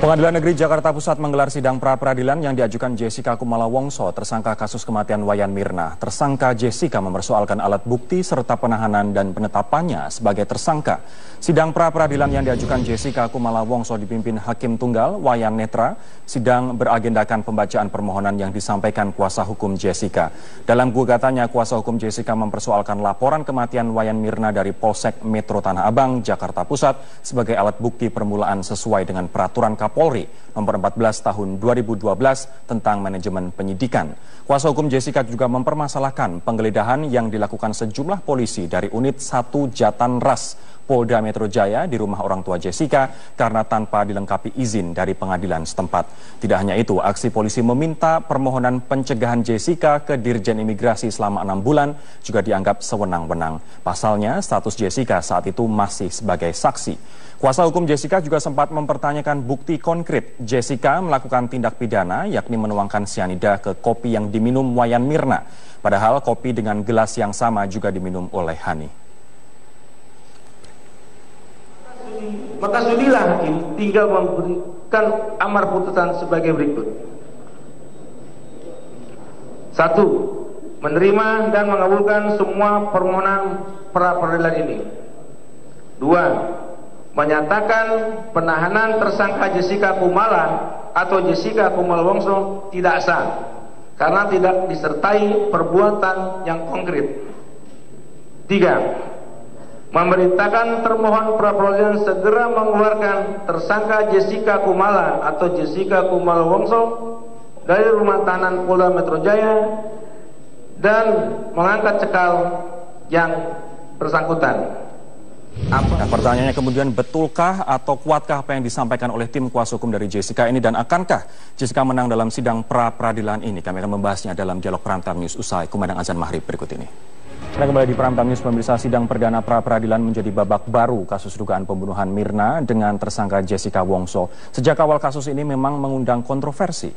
Pengadilan Negeri Jakarta Pusat menggelar sidang pra-peradilan yang diajukan Jessica Kumala Wongso, tersangka kasus kematian Wayan Mirna. Tersangka Jessica mempersoalkan alat bukti serta penahanan dan penetapannya sebagai tersangka. Sidang pra-peradilan yang diajukan Jessica Kumala Wongso dipimpin Hakim Tunggal Wayan Netra. Sidang beragendakan pembacaan permohonan yang disampaikan kuasa hukum Jessica. Dalam gugatannya, kuasa hukum Jessica mempersoalkan laporan kematian Wayan Mirna dari Polsek Metro Tanah Abang, Jakarta Pusat sebagai alat bukti permulaan sesuai dengan peraturan Polri nomor 14 tahun 2012 tentang manajemen penyidikan. Kuasa hukum Jessica juga mempermasalahkan penggeledahan yang dilakukan sejumlah polisi dari unit 1 Jatanras Polda Metro Jaya di rumah orang tua Jessica karena tanpa dilengkapi izin dari pengadilan setempat. Tidak hanya itu, aksi polisi meminta permohonan pencegahan Jessica ke Dirjen Imigrasi selama 6 bulan juga dianggap sewenang-wenang. Pasalnya, status Jessica saat itu masih sebagai saksi. Kuasa hukum Jessica juga sempat mempertanyakan bukti konkret Jessica melakukan tindak pidana, yakni menuangkan sianida ke kopi yang diminum Wayan Mirna. Padahal kopi dengan gelas yang sama juga diminum oleh Hani. Maka sudilah hakim tinggal memberikan amar putusan sebagai berikut. 1. Menerima dan mengabulkan semua permohonan pra-peradilan ini. 2. Menyatakan penahanan tersangka Jessica Kumala atau Jessica Kumala Wongso tidak sah karena tidak disertai perbuatan yang konkret. 3. Memerintahkan termohon pra-peradilan segera mengeluarkan tersangka Jessica Kumala atau Jessica Kumala Wongso dari rumah tahanan Polda Metro Jaya dan mengangkat cekal yang bersangkutan. Nah, pertanyaannya kemudian, betulkah atau kuatkah apa yang disampaikan oleh tim kuasa hukum dari Jessica ini, dan akankah Jessica menang dalam sidang pra-peradilan ini? Kami akan membahasnya dalam dialog Primetime News usai kumandang azan maghrib berikut ini. Kita kembali di Primetime News, pemirsa. Sidang perdana pra-peradilan menjadi babak baru kasus dugaan pembunuhan Mirna dengan tersangka Jessica Wongso. Sejak awal kasus ini memang mengundang kontroversi.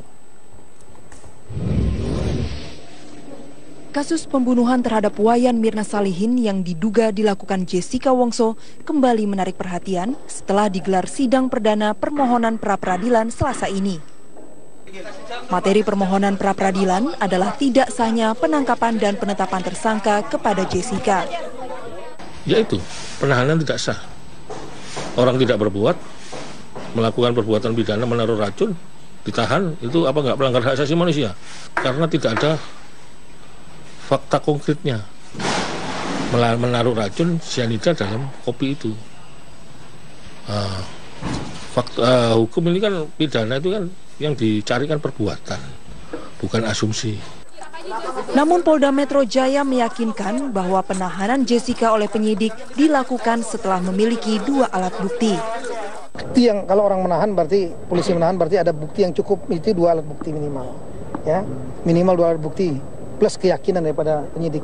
Kasus pembunuhan terhadap Wayan Mirna Salihin yang diduga dilakukan Jessica Wongso kembali menarik perhatian setelah digelar sidang perdana permohonan pra-peradilan Selasa ini. Materi permohonan pra-peradilan adalah tidak sahnya penangkapan dan penetapan tersangka kepada Jessica. Yaitu penahanan tidak sah. Orang tidak berbuat, melakukan perbuatan pidana, menaruh racun, ditahan, itu apa nggak pelanggar hak asasi manusia? Karena tidak ada fakta konkretnya, menaruh racun sianida dalam kopi itu. Fakta hukum ini kan pidana itu kan yang dicarikan perbuatan, bukan asumsi. Namun Polda Metro Jaya meyakinkan bahwa penahanan Jessica oleh penyidik dilakukan setelah memiliki 2 alat bukti. Itu yang kalau orang menahan berarti polisi menahan berarti ada bukti yang cukup, itu 2 alat bukti minimal, ya, minimal 2 alat bukti plus keyakinan daripada penyidik.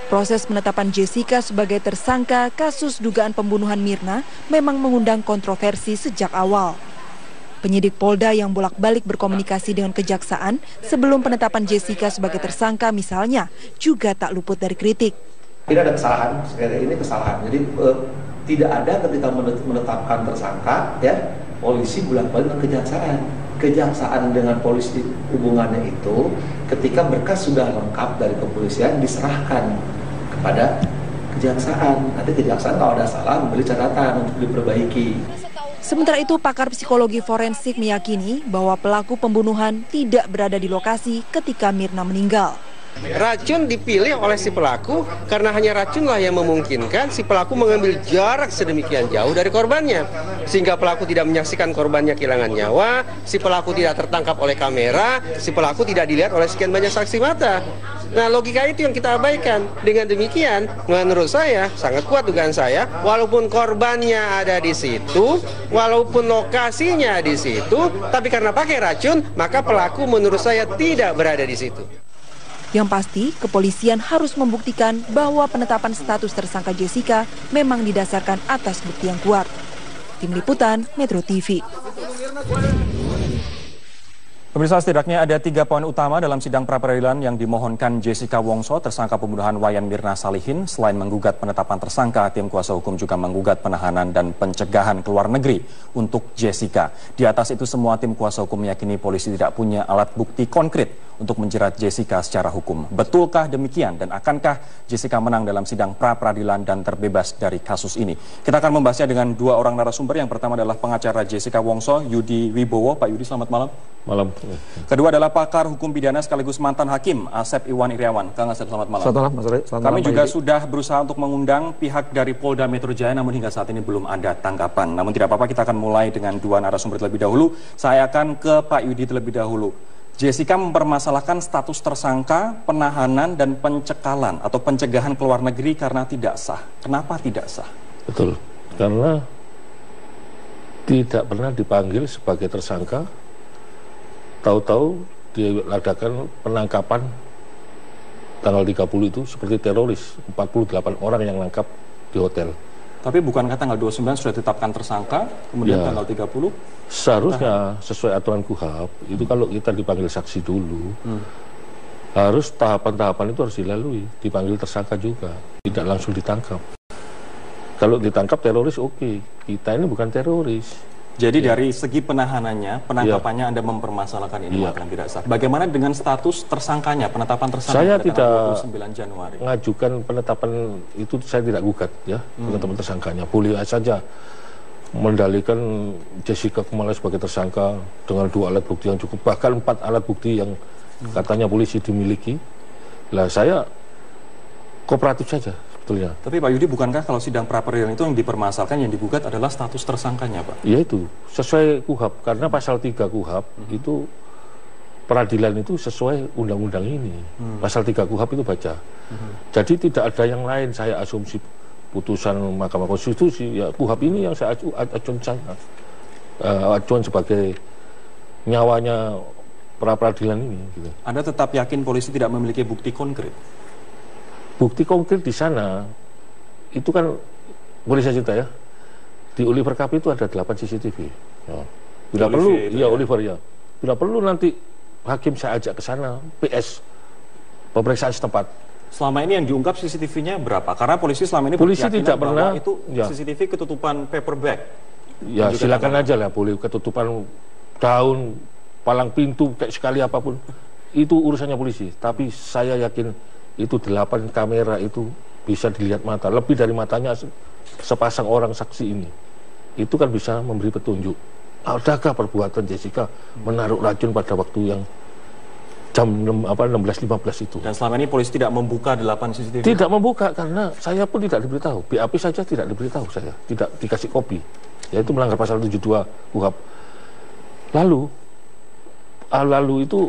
Proses penetapan Jessica sebagai tersangka kasus dugaan pembunuhan Mirna memang mengundang kontroversi sejak awal. Penyidik Polda yang bolak-balik berkomunikasi dengan kejaksaan sebelum penetapan Jessica sebagai tersangka misalnya juga tak luput dari kritik. Tidak ada kesalahan, ini kesalahan. Jadi tidak ada ketika menetapkan tersangka, ya, polisi bolak-balik ke kejaksaan. Kejaksaan dengan polisi hubungannya itu ketika berkas sudah lengkap dari kepolisian diserahkan kepada kejaksaan. Nanti kejaksaan kalau ada salah memberi catatan untuk diperbaiki. Sementara itu, pakar psikologi forensik meyakini bahwa pelaku pembunuhan tidak berada di lokasi ketika Mirna meninggal. Racun dipilih oleh si pelaku karena hanya racunlah yang memungkinkan si pelaku mengambil jarak sedemikian jauh dari korbannya. Sehingga pelaku tidak menyaksikan korbannya kehilangan nyawa, si pelaku tidak tertangkap oleh kamera, si pelaku tidak dilihat oleh sekian banyak saksi mata. Nah, logika itu yang kita abaikan. Dengan demikian, menurut saya, sangat kuat dugaan saya, walaupun korbannya ada di situ, walaupun lokasinya di situ, tapi karena pakai racun, maka pelaku menurut saya tidak berada di situ. Yang pasti, kepolisian harus membuktikan bahwa penetapan status tersangka Jessica memang didasarkan atas bukti yang kuat. Tim Liputan, Metro TV. Pemirsa, setidaknya ada 3 poin utama dalam sidang pra-peradilan yang dimohonkan Jessica Wongso, tersangka pembunuhan Wayan Mirna Salihin. Selain menggugat penetapan tersangka, tim kuasa hukum juga menggugat penahanan dan pencegahan ke luar negeri untuk Jessica. Di atas itu semua, tim kuasa hukum meyakini polisi tidak punya alat bukti konkret untuk menjerat Jessica secara hukum. Betulkah demikian dan akankah Jessica menang dalam sidang pra-peradilan dan terbebas dari kasus ini? Kita akan membahasnya dengan 2 orang narasumber. Yang pertama adalah pengacara Jessica Wongso, Yudi Wibowo. Pak Yudi, selamat malam. Malam. Kedua adalah pakar hukum pidana sekaligus mantan hakim, Asep Iwan Iriawan. Kang Asep, selamat malam. Selamat malam, Mas Ray. Kami juga sudah berusaha untuk mengundang pihak dari Polda Metro Jaya, namun hingga saat ini belum ada tanggapan. Namun tidak apa-apa, kita akan mulai dengan 2 narasumber terlebih dahulu. Saya akan ke Pak Yudi terlebih dahulu. Jessica mempermasalahkan status tersangka, penahanan, dan pencekalan atau pencegahan ke luar negeri karena tidak sah. Kenapa tidak sah? Betul, karena tidak pernah dipanggil sebagai tersangka, tahu-tahu diadakan penangkapan tanggal 30 itu seperti teroris, 48 orang yang nangkap di hotel. Tapi bukankah tanggal 29 sudah ditetapkan tersangka, kemudian ya, tanggal 30? Seharusnya sesuai aturan KUHAP, itu kalau kita dipanggil saksi dulu, harus tahapan-tahapan itu harus dilalui, dipanggil tersangka juga, tidak langsung ditangkap. Kalau ditangkap teroris oke, kita ini bukan teroris. Jadi dari segi penahanannya, penangkapannya Anda mempermasalahkan ini mengatakan tidak sah. Bagaimana dengan status tersangkanya, penetapan tersangka? Saya tidak 29 Januari. Ngajukan penetapan itu, saya tidak gugat ya, penetapan tersangkanya. Boleh saja mendalikan Jessica Kumala sebagai tersangka dengan 2 alat bukti yang cukup, bahkan 4 alat bukti yang katanya polisi dimiliki. Lah saya kooperatif saja. Sebetulnya. Tapi Pak Yudi, bukankah kalau sidang pra-peradilan itu yang dipermasalahkan, yang digugat adalah status tersangkanya, Pak? Ya itu, sesuai KUHAP, karena pasal 3 KUHAP itu peradilan itu sesuai undang-undang ini. Pasal 3 KUHAP itu baca. Jadi tidak ada yang lain, saya asumsi putusan Mahkamah Konstitusi, ya KUHAP ini yang saya acuan sebagai nyawanya pra-peradilan ini. Gitu. Anda tetap yakin polisi tidak memiliki bukti konkret? Bukti konkret di sana itu kan, boleh saya cerita ya, di Oliver Cup itu ada 8 CCTV. Ya. Bila perlu, ya Oliver ya. Bila perlu nanti hakim saya ajak ke sana, PS pemeriksaan setempat. Selama ini yang diungkap CCTV-nya berapa? Karena polisi selama ini polisi tidak pernah itu CCTV ketutupan paper bag. Ya silakan aja lah, boleh ketutupan daun, palang pintu, kayak sekali apapun. Itu urusannya polisi. Tapi saya yakin itu 8 kamera itu bisa dilihat mata, lebih dari matanya sepasang orang saksi ini. Itu kan bisa memberi petunjuk. Adakah perbuatan Jessica menaruh racun pada waktu yang jam 16.15 itu? Dan selama ini polisi tidak membuka 8 CCTV? Tidak membuka, karena saya pun tidak diberitahu. BAP saja tidak diberitahu saya, tidak dikasih kopi. Yaitu melanggar pasal 72 KUHAP. Lalu itu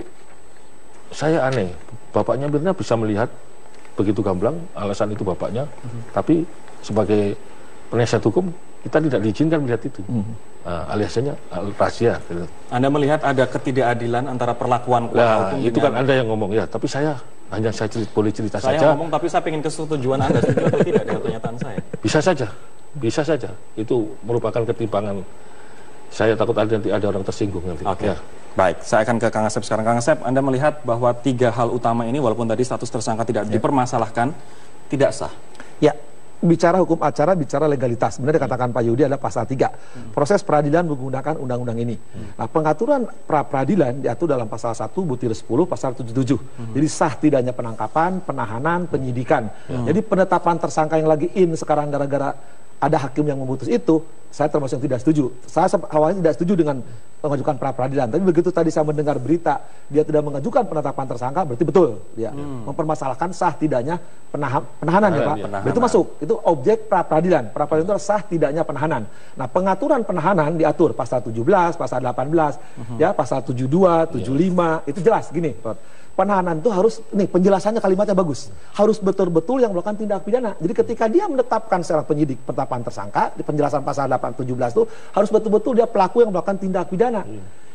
saya aneh, bapaknya Mirna bisa melihat begitu gamblang, alasan itu bapaknya, tapi sebagai penasihat hukum kita tidak diizinkan melihat itu. Aliasnya rahasia. Gitu. Anda melihat ada ketidakadilan antara perlakuan kuasa hukum itu kan Anda yang ngomong ya, tapi saya boleh cerita saja. Saya ngomong, tapi saya ingin kesetujuan Anda, setuju atau tidak dengan pernyataan saya? Bisa saja. Itu merupakan ketimpangan. Saya takut nanti ada orang tersinggung nanti. Oke. Ya. Baik, saya akan ke Kang Asep sekarang. Kang Asep, Anda melihat bahwa 3 hal utama ini, walaupun tadi status tersangka tidak dipermasalahkan, tidak sah? Ya, bicara hukum acara, bicara legalitas. Benar dikatakan Pak Yudi adalah pasal 3. Proses peradilan menggunakan undang-undang ini. Nah, pengaturan pra-peradilan diatur dalam pasal 1, butir 10, pasal 77. Jadi sah tidaknya penangkapan, penahanan, penyidikan. Jadi penetapan tersangka yang lagi sekarang gara-gara ada hakim yang memutus itu, saya termasuk yang tidak setuju. Saya awalnya tidak setuju dengan mengajukan pra-peradilan. Tapi begitu tadi saya mendengar berita dia tidak mengajukan penetapan tersangka, berarti betul dia mempermasalahkan sah tidaknya penahanan ya Pak. Itu masuk, itu objek pra-peradilan. Pra-peradilan itu sah tidaknya penahanan. Nah, pengaturan penahanan diatur pasal 17, pasal 18, ya pasal 72, 75, itu jelas gini. Penahanan itu harus, nih penjelasannya kalimatnya bagus, harus betul-betul yang melakukan tindak pidana. Jadi ketika dia menetapkan secara penyidik penetapan tersangka, di penjelasan pasal 17 itu harus betul-betul dia pelaku yang melakukan tindak pidana.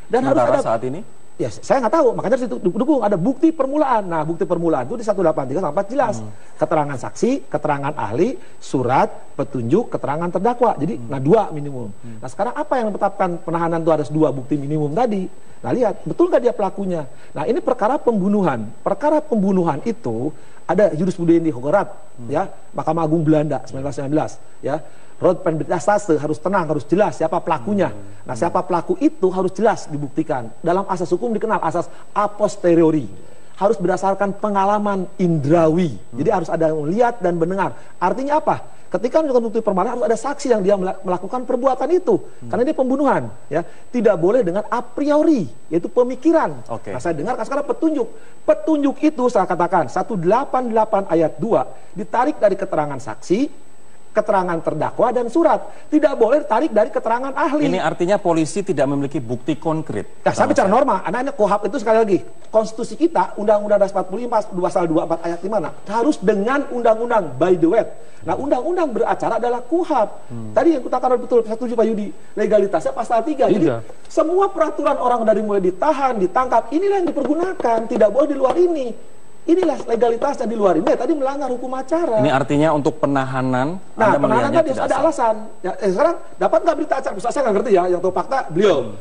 Dan harus ada saat ini Ya saya nggak tahu, makanya situ dukung ada bukti permulaan. Nah bukti permulaan itu di 183 sampai 4 jelas. Keterangan saksi, keterangan ahli, surat, petunjuk, keterangan terdakwa. Jadi nah 2 minimum. Nah sekarang apa yang menetapkan penahanan itu harus 2 bukti minimum tadi? Nah lihat, betul nggak dia pelakunya? Nah ini perkara pembunuhan. Perkara pembunuhan itu ada jurisprudensi Hogerat, ya Mahkamah Agung Belanda 1919, ya. Rod penberitaste harus tenang, harus jelas siapa pelakunya. Nah, siapa pelaku itu harus jelas dibuktikan. Dalam asas hukum dikenal asas a posteriori. Harus berdasarkan pengalaman indrawi. Jadi harus ada yang melihat dan mendengar. Artinya apa? Ketika menunjukkan bukti permulaan harus ada saksi yang dia melakukan perbuatan itu. Karena dia pembunuhan, ya. Tidak boleh dengan a priori, yaitu pemikiran. Nah, saya dengar sekarang petunjuk. Petunjuk itu saya katakan 188 ayat 2 ditarik dari keterangan saksi, keterangan terdakwa dan surat. Tidak boleh tarik dari keterangan ahli. Ini artinya polisi tidak memiliki bukti konkret. Nah, saya bicara norma. Anak-anak KUHAP itu sekali lagi, konstitusi kita, Undang-Undang Dasar 45, pasal 24 ayat 5, harus dengan undang-undang by the way. Nah, undang-undang beracara adalah KUHAP. Tadi yang kutakan betul, saya setuju Pak Yudi, legalitasnya pasal 3. Jadi, semua peraturan orang dari mulai ditahan, ditangkap, inilah yang dipergunakan. Tidak boleh di luar ini. Inilah legalitasnya di luar ini. Tadi melanggar hukum acara. Ini artinya untuk penahanan. Nah, penahanan tadi harus ada alasan. Ya, sekarang dapat nggak berita acara? Saya nggak ngerti ya. Yang tahu fakta beliau.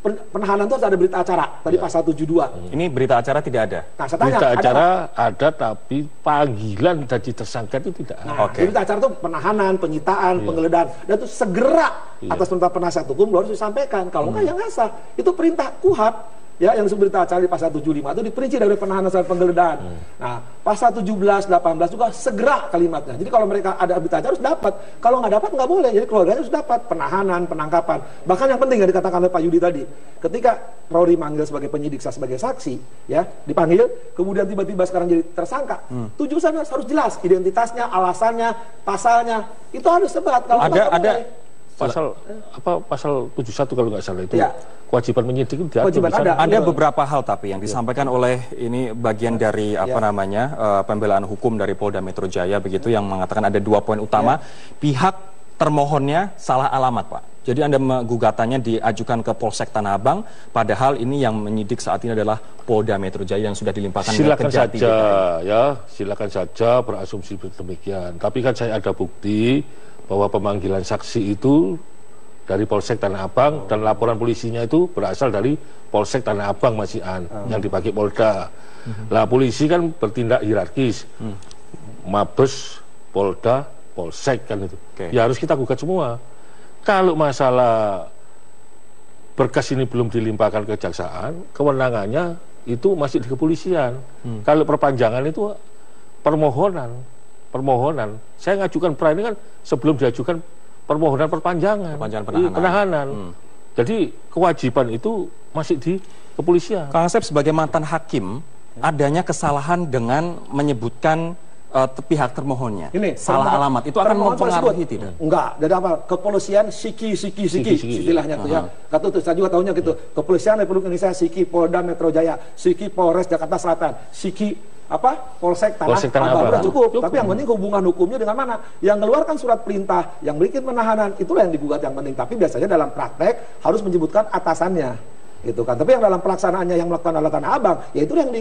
Penahanan itu harus ada berita acara. Tadi pasal 72. Ini berita acara tidak ada. Nah, saya tanya, berita acara ada, tapi panggilan dari tersangka itu tidak ada. Nah, berita acara itu penahanan, penyitaan, penggeledahan, dan itu segera atas perintah penasihat hukum harus disampaikan. Kalau nggak, ya nggak sah. Itu perintah KUHAP. Ya, yang disebut berita acara di pasal 75 itu diperinci dari penahanan sampai penggeledahan. Nah, pasal 17, 18 juga segera kalimatnya. Jadi kalau mereka ada berita acara harus dapat. Kalau nggak dapat nggak boleh. Jadi keluarganya harus dapat penahanan, penangkapan. Bahkan yang penting yang dikatakan oleh Pak Yudi tadi, ketika Rory manggil sebagai penyidik, sebagai saksi, ya dipanggil, kemudian tiba-tiba sekarang jadi tersangka. Tujuannya harus jelas, identitasnya, alasannya, pasalnya, itu harus sebat. Kalau ada pasal 71 kalau nggak salah itu kewajiban penyidik itu ada beberapa hal tapi yang disampaikan oleh ini bagian dari pembelaan hukum dari Polda Metro Jaya begitu yang mengatakan ada 2 poin utama. Pihak termohonnya salah alamat, Pak. Jadi Anda gugatannya diajukan ke Polsek Tanah Abang, padahal ini yang menyidik saat ini adalah Polda Metro Jaya yang sudah dilimpahkan ke Kejati. Silakan saja, ya, silakan saja berasumsi demikian. Tapi kan saya ada bukti bahwa pemanggilan saksi itu dari Polsek Tanah Abang dan laporan polisinya itu berasal dari Polsek Tanah Abang Masian yang dipakai Polda. Lah polisi kan bertindak hierarkis, Mabes, Polda, Polsek kan itu. Ya harus kita gugat semua. Kalau masalah berkas ini belum dilimpahkan ke kejaksaan, kewenangannya itu masih di kepolisian. Kalau perpanjangan itu permohonan. Saya ngajukan pra ini kan sebelum diajukan permohonan perpanjangan penahanan. Jadi kewajiban itu masih di kepolisian. Kang Asep sebagai mantan hakim, adanya kesalahan dengan menyebutkan pihak termohonnya salah alamat itu akan mempengaruhi tidak? Enggak, dari apa? Kepolisian siki istilahnya tuh ya. Kata tuh saya juga tahunya gitu. Kepolisian Republik Indonesia siki Polda Metro Jaya, siki Polres Jakarta Selatan, siki Polsek Tanah Abang. Udah cukup. Tapi yang penting hubungan hukumnya dengan mana? Yang mengeluarkan surat perintah, yang bikin penahanan, itulah yang digugat yang penting. Tapi biasanya dalam praktek harus menyebutkan atasannya, gitu kan. Tapi yang dalam pelaksanaannya yang melakukan oleh Tanah Abang, ya itu yang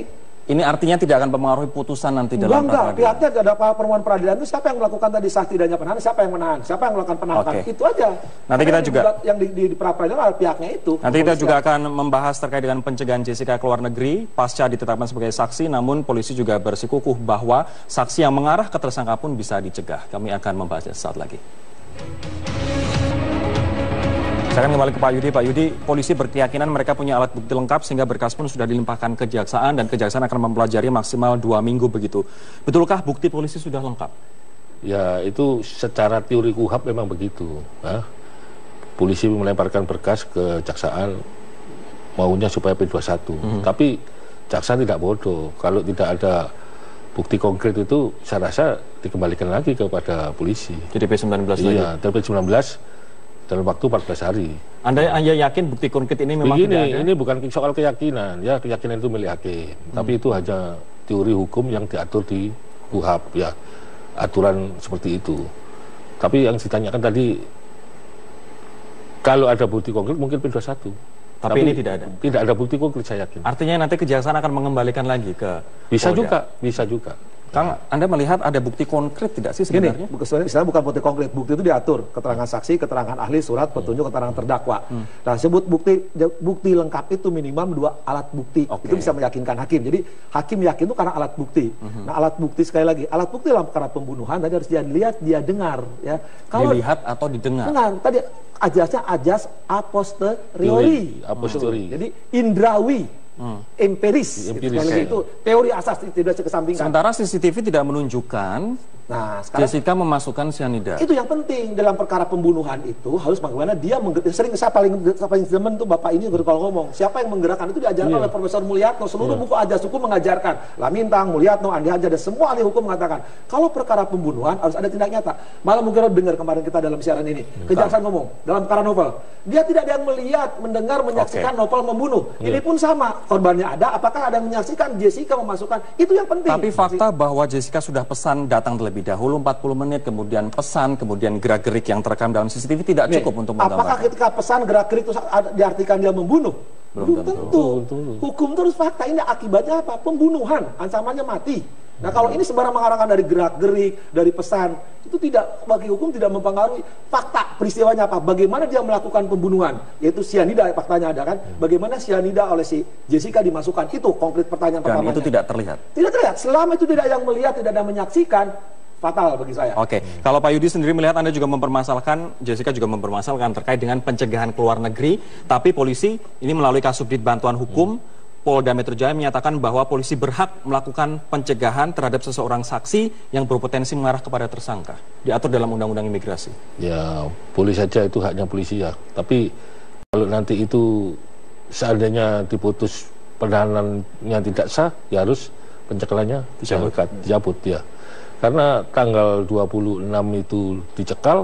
Ini artinya tidak akan mempengaruhi putusan nanti dalam peradilan. Pihaknya ada permohonan peradilan itu siapa yang melakukan tadi sah tidaknya penahanan, siapa yang menahan, siapa yang melakukan penangkapan, itu aja. Nanti kita juga yang di peradilan adalah pihaknya itu. Nanti kita juga akan membahas terkait dengan pencegahan Jessica ke luar negeri pasca ditetapkan sebagai saksi, namun polisi juga bersikukuh bahwa saksi yang mengarah ke tersangka pun bisa dicegah. Kami akan membahasnya saat lagi. Saya akan kembali ke Pak Yudi. Pak Yudi, polisi berkeyakinan mereka punya alat bukti lengkap sehingga berkas pun sudah dilimpahkan ke kejaksaan dan kejaksaan akan mempelajari maksimal 2 minggu begitu. Betulkah bukti polisi sudah lengkap? Ya, itu secara teori KUHAP memang begitu. Polisi melemparkan berkas ke kejaksaan maunya supaya P21. Tapi jaksa tidak bodoh. Kalau tidak ada bukti konkret itu saya rasa dikembalikan lagi kepada polisi. Jadi P19 lagi? Iya, dari P19 dalam waktu 14 hari. Anda yakin bukti konkret ini memang tidak ada? Ini bukan soal keyakinan, ya keyakinan itu milik hakim. Tapi itu hanya teori hukum yang diatur di KUHAP, ya aturan seperti itu. Tapi yang ditanyakan tadi, kalau ada bukti konkret mungkin P21. Tapi ini tidak ada? Tidak ada bukti konkret, saya yakin. Artinya nanti kejaksaan akan mengembalikan lagi ke Bisa Polda. bisa juga. Kang, Anda melihat ada bukti konkret tidak sih sebenarnya? Gini, sebenarnya bukan bukti konkret, bukti itu diatur, keterangan saksi, keterangan ahli, surat, petunjuk, keterangan terdakwa. Nah, sebut bukti lengkap itu minimum 2 alat bukti. Itu bisa meyakinkan hakim. Jadi hakim yakin itu karena alat bukti. Nah, alat bukti sekali lagi, alat bukti dalam perkara pembunuhan tadi harus dia lihat, dia dengar, ya. Kalau dilihat atau didengar. Dengar, tadi ajasnya ajas a posteriori. Jadi indrawi. Empiris. Itu teori asas tidak bisa kesampingkan. Sementara CCTV tidak menunjukkan Jessica memasukkan cyanida. Itu yang penting dalam perkara pembunuhan itu harus bagaimana dia sering saya paling demen tuh Bapak ini kalau ngomong siapa yang menggerakkan itu diajarkan oleh Profesor Mulyatno, seluruh buku ajas hukum mengajarkan. Lamintang, Mulyatno, Andi Hajar dan semua ahli hukum mengatakan kalau perkara pembunuhan harus ada tindak nyata. Malah mungkin dengar kemarin kita dalam siaran ini kejaksaan ngomong dalam perkara novel dia tidak ada yang melihat, mendengar, menyaksikan novel membunuh. Ini pun sama, korbannya ada, apakah ada yang menyaksikan Jessica memasukkan, itu yang penting. Tapi fakta bahwa Jessica sudah pesan datang terlebih dahulu 40 menit, kemudian pesan, kemudian gerak-gerik yang terekam dalam CCTV tidak cukup untuk menggambarkan. Apakah ketika pesan gerak-gerik itu diartikan dia membunuh? Belum tentu. Hukum terus fakta, ini akibatnya apa? Pembunuhan, ancamannya mati. Nah kalau ini sembarang mengarahkan dari gerak-gerik, dari pesan, itu tidak, bagi hukum tidak mempengaruhi fakta peristiwanya apa, bagaimana dia melakukan pembunuhan, yaitu cyanida, faktanya ada kan, bagaimana cyanida oleh si Jessica dimasukkan, itu konkret pertanyaan pertamanya. Dan itu tidak terlihat? Tidak terlihat, selama itu tidak ada yang melihat, tidak ada yang menyaksikan, fatal bagi saya. Oke, kalau Pak Yudi sendiri melihat Anda juga mempermasalahkan, Jessica juga mempermasalahkan terkait dengan pencegahan ke luar negeri, tapi polisi ini melalui Kasubdit Bantuan Hukum, Polda Metro Jaya menyatakan bahwa polisi berhak melakukan pencegahan terhadap seseorang saksi yang berpotensi mengarah kepada tersangka. Diatur dalam Undang-Undang Imigrasi. Ya, boleh saja itu haknya polisi ya. Tapi kalau nanti itu seandainya diputus penahanannya tidak sah, ya harus pencegahannya dicabut ya. Karena tanggal 26 itu dicekal,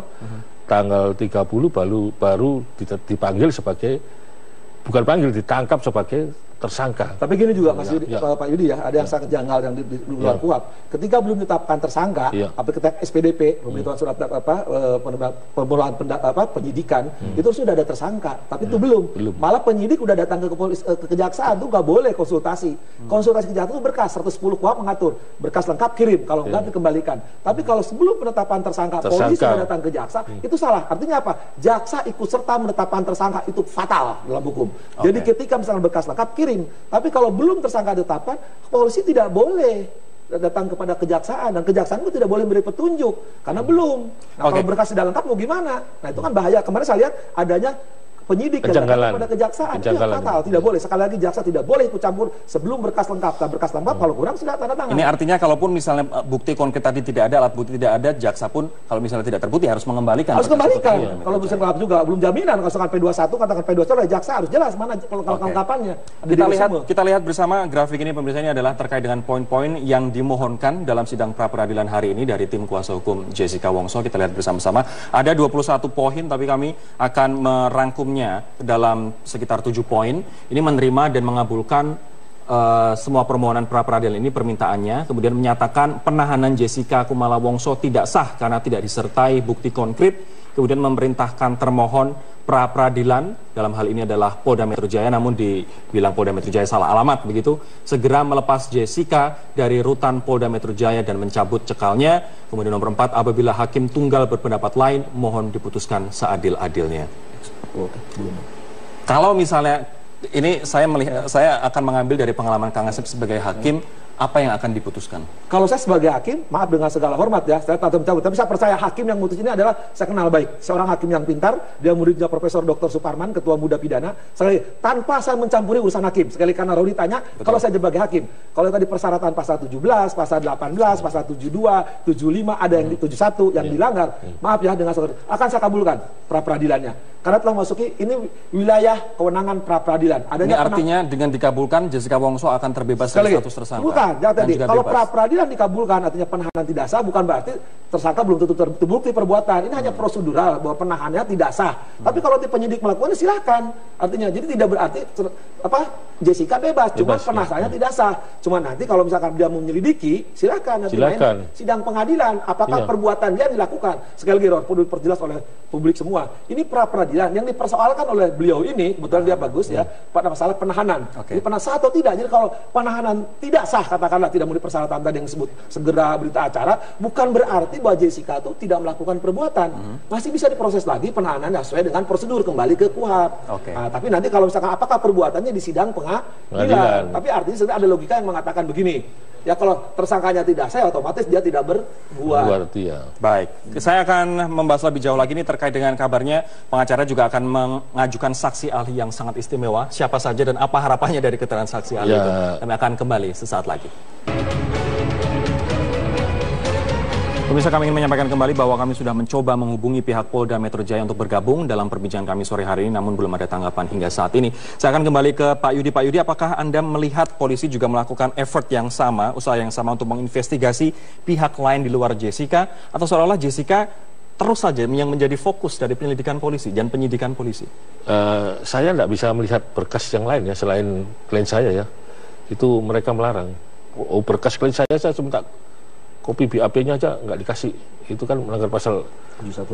tanggal 30 baru dipanggil sebagai, bukan panggil, ditangkap sebagai tersangka. Tapi gini juga Mas Yudi, Pak Yudi ya, ada yang sangat janggal yang di luar KUHP. Ketika belum ditetapkan tersangka, apa ketika SPDP, pemberitahuan surat penyidikan, itu sudah ada tersangka, tapi itu belum. Malah penyidik udah datang ke kejaksaan tuh nggak boleh konsultasi. Konsultasi kejaksaan itu berkas 110 KUHP mengatur, berkas lengkap kirim, kalau enggak dikembalikan. Tapi kalau sebelum penetapan tersangka, polisi sudah datang ke jaksa, itu salah. Artinya apa? Jaksa ikut serta menetapkan tersangka, itu fatal dalam hukum. Jadi ketika misalnya berkas lengkap kirim. Tapi kalau belum tersangka ditetapkan, polisi tidak boleh datang kepada kejaksaan, dan kejaksaan itu tidak boleh memberi petunjuk karena belum. Nah, kalau berkas tidak lengkap mau gimana? Nah, itu kan bahaya. Kemarin saya lihat adanya penyidik yang datang kepada kejaksaan, itu fatal, tidak boleh. Sekali lagi jaksa tidak boleh ikut campur sebelum berkas lengkap. Dan berkas lengkap kalau kurang sudah tanda tangan. Ini artinya kalaupun misalnya bukti konkret tadi tidak ada, alat bukti tidak ada, jaksa pun kalau misalnya tidak terbukti harus mengembalikan. Harus kembalikan. Kalau bisa lengkap juga belum jaminan. Kalau misalkan P21 katakan P21 oleh jaksa harus jelas mana kalau kelengkapannya. Kita lihat bersama grafik ini, pemirsa, ini adalah terkait dengan poin-poin yang dimohonkan dalam sidang pra peradilan hari ini dari tim kuasa hukum Jessica Wongso. Kita lihat bersama-sama. Ada 21 poin, tapi kami akan merangkumnya dalam sekitar 7 poin. Ini menerima dan mengabulkan semua permohonan pra peradilan ini, permintaannya, kemudian menyatakan penahanan Jessica Kumala Wongso tidak sah karena tidak disertai bukti konkret, kemudian memerintahkan termohon pra peradilan, dalam hal ini adalah Polda Metro Jaya, namun dibilang Polda Metro Jaya salah alamat begitu, segera melepas Jessica dari rutan Polda Metro Jaya dan mencabut cekalnya. Kemudian nomor 4, apabila hakim tunggal berpendapat lain, mohon diputuskan seadil-adilnya. Kalau misalnya ini saya akan mengambil dari pengalaman Kang Asep sebagai hakim, apa yang akan diputuskan? Kalau saya sebagai hakim, maaf dengan segala hormat ya, saya tak mencabut, tapi saya percaya hakim yang memutus ini adalah saya kenal baik, seorang hakim yang pintar, dia muridnya Profesor Dr. Suparman, Ketua Muda Pidana. Sekali tanpa saya mencampuri urusan hakim, sekali karena Rodi tanya, kalau saya sebagai hakim, kalau tadi persyaratan pasal 17, pasal 18, pasal 72, 75, ada yang di 71 yang dilanggar, maaf ya dengan segala, akan saya kabulkan pra peradilannya. Karena telah masuki ini wilayah kewenangan pra peradilan. Ini artinya dengan dikabulkan Jessica Wongso akan terbebas dari status tersangka. Bukan, tadi kalau pra peradilan dikabulkan artinya penahanan tidak sah, bukan berarti tersangka belum tentu terbukti perbuatan. Ini hanya prosedural bahwa penahanannya tidak sah. Tapi kalau penyidik melakukannya silakan. Artinya jadi tidak berarti Jessica bebas, cuma penahanannya tidak sah. Cuma nanti kalau misalkan dia menyelidiki, silakan nanti main sidang pengadilan apakah perbuatan dia dilakukan. Sekali lagi perlu diperjelas oleh publik semua. Ini pra peradilan yang dipersoalkan oleh beliau ini, kebetulan dia bagus ya, pada masalah penahanan. Ini pernah sah atau tidak? Jadi kalau penahanan tidak sah, katakanlah tidak memenuhi persyaratan tadi yang disebut segera berita acara, bukan berarti bahwa Jessica itu tidak melakukan perbuatan. Masih bisa diproses lagi penahanan sesuai dengan prosedur kembali ke KUHAP. Nah, tapi nanti kalau misalkan apakah perbuatannya di sidang pengadilan. Tapi artinya sebenarnya ada logika yang mengatakan begini. Ya kalau tersangkanya tidak sah, otomatis dia tidak berbuat. Ya. Baik, saya akan membahas lebih jauh lagi ini terkait dengan kabarnya pengacara juga akan mengajukan saksi ahli yang sangat istimewa. Siapa saja dan apa harapannya dari keterangan saksi ahli itu? Kami akan kembali sesaat lagi. Pemirsa, kami ingin menyampaikan kembali bahwa kami sudah mencoba menghubungi pihak Polda Metro Jaya untuk bergabung dalam perbincangan kami sore hari ini, namun belum ada tanggapan hingga saat ini. Saya akan kembali ke Pak Yudi. Pak Yudi, apakah Anda melihat polisi juga melakukan effort yang sama, usaha yang sama untuk menginvestigasi pihak lain di luar Jessica, atau seolah-olah Jessica terus saja yang menjadi fokus dari penyelidikan polisi dan penyidikan polisi? Saya tidak bisa melihat berkas yang lain ya, selain klien saya ya. Itu mereka melarang. Berkas klien saya minta kopi BAP-nya aja nggak dikasih, itu kan melanggar pasal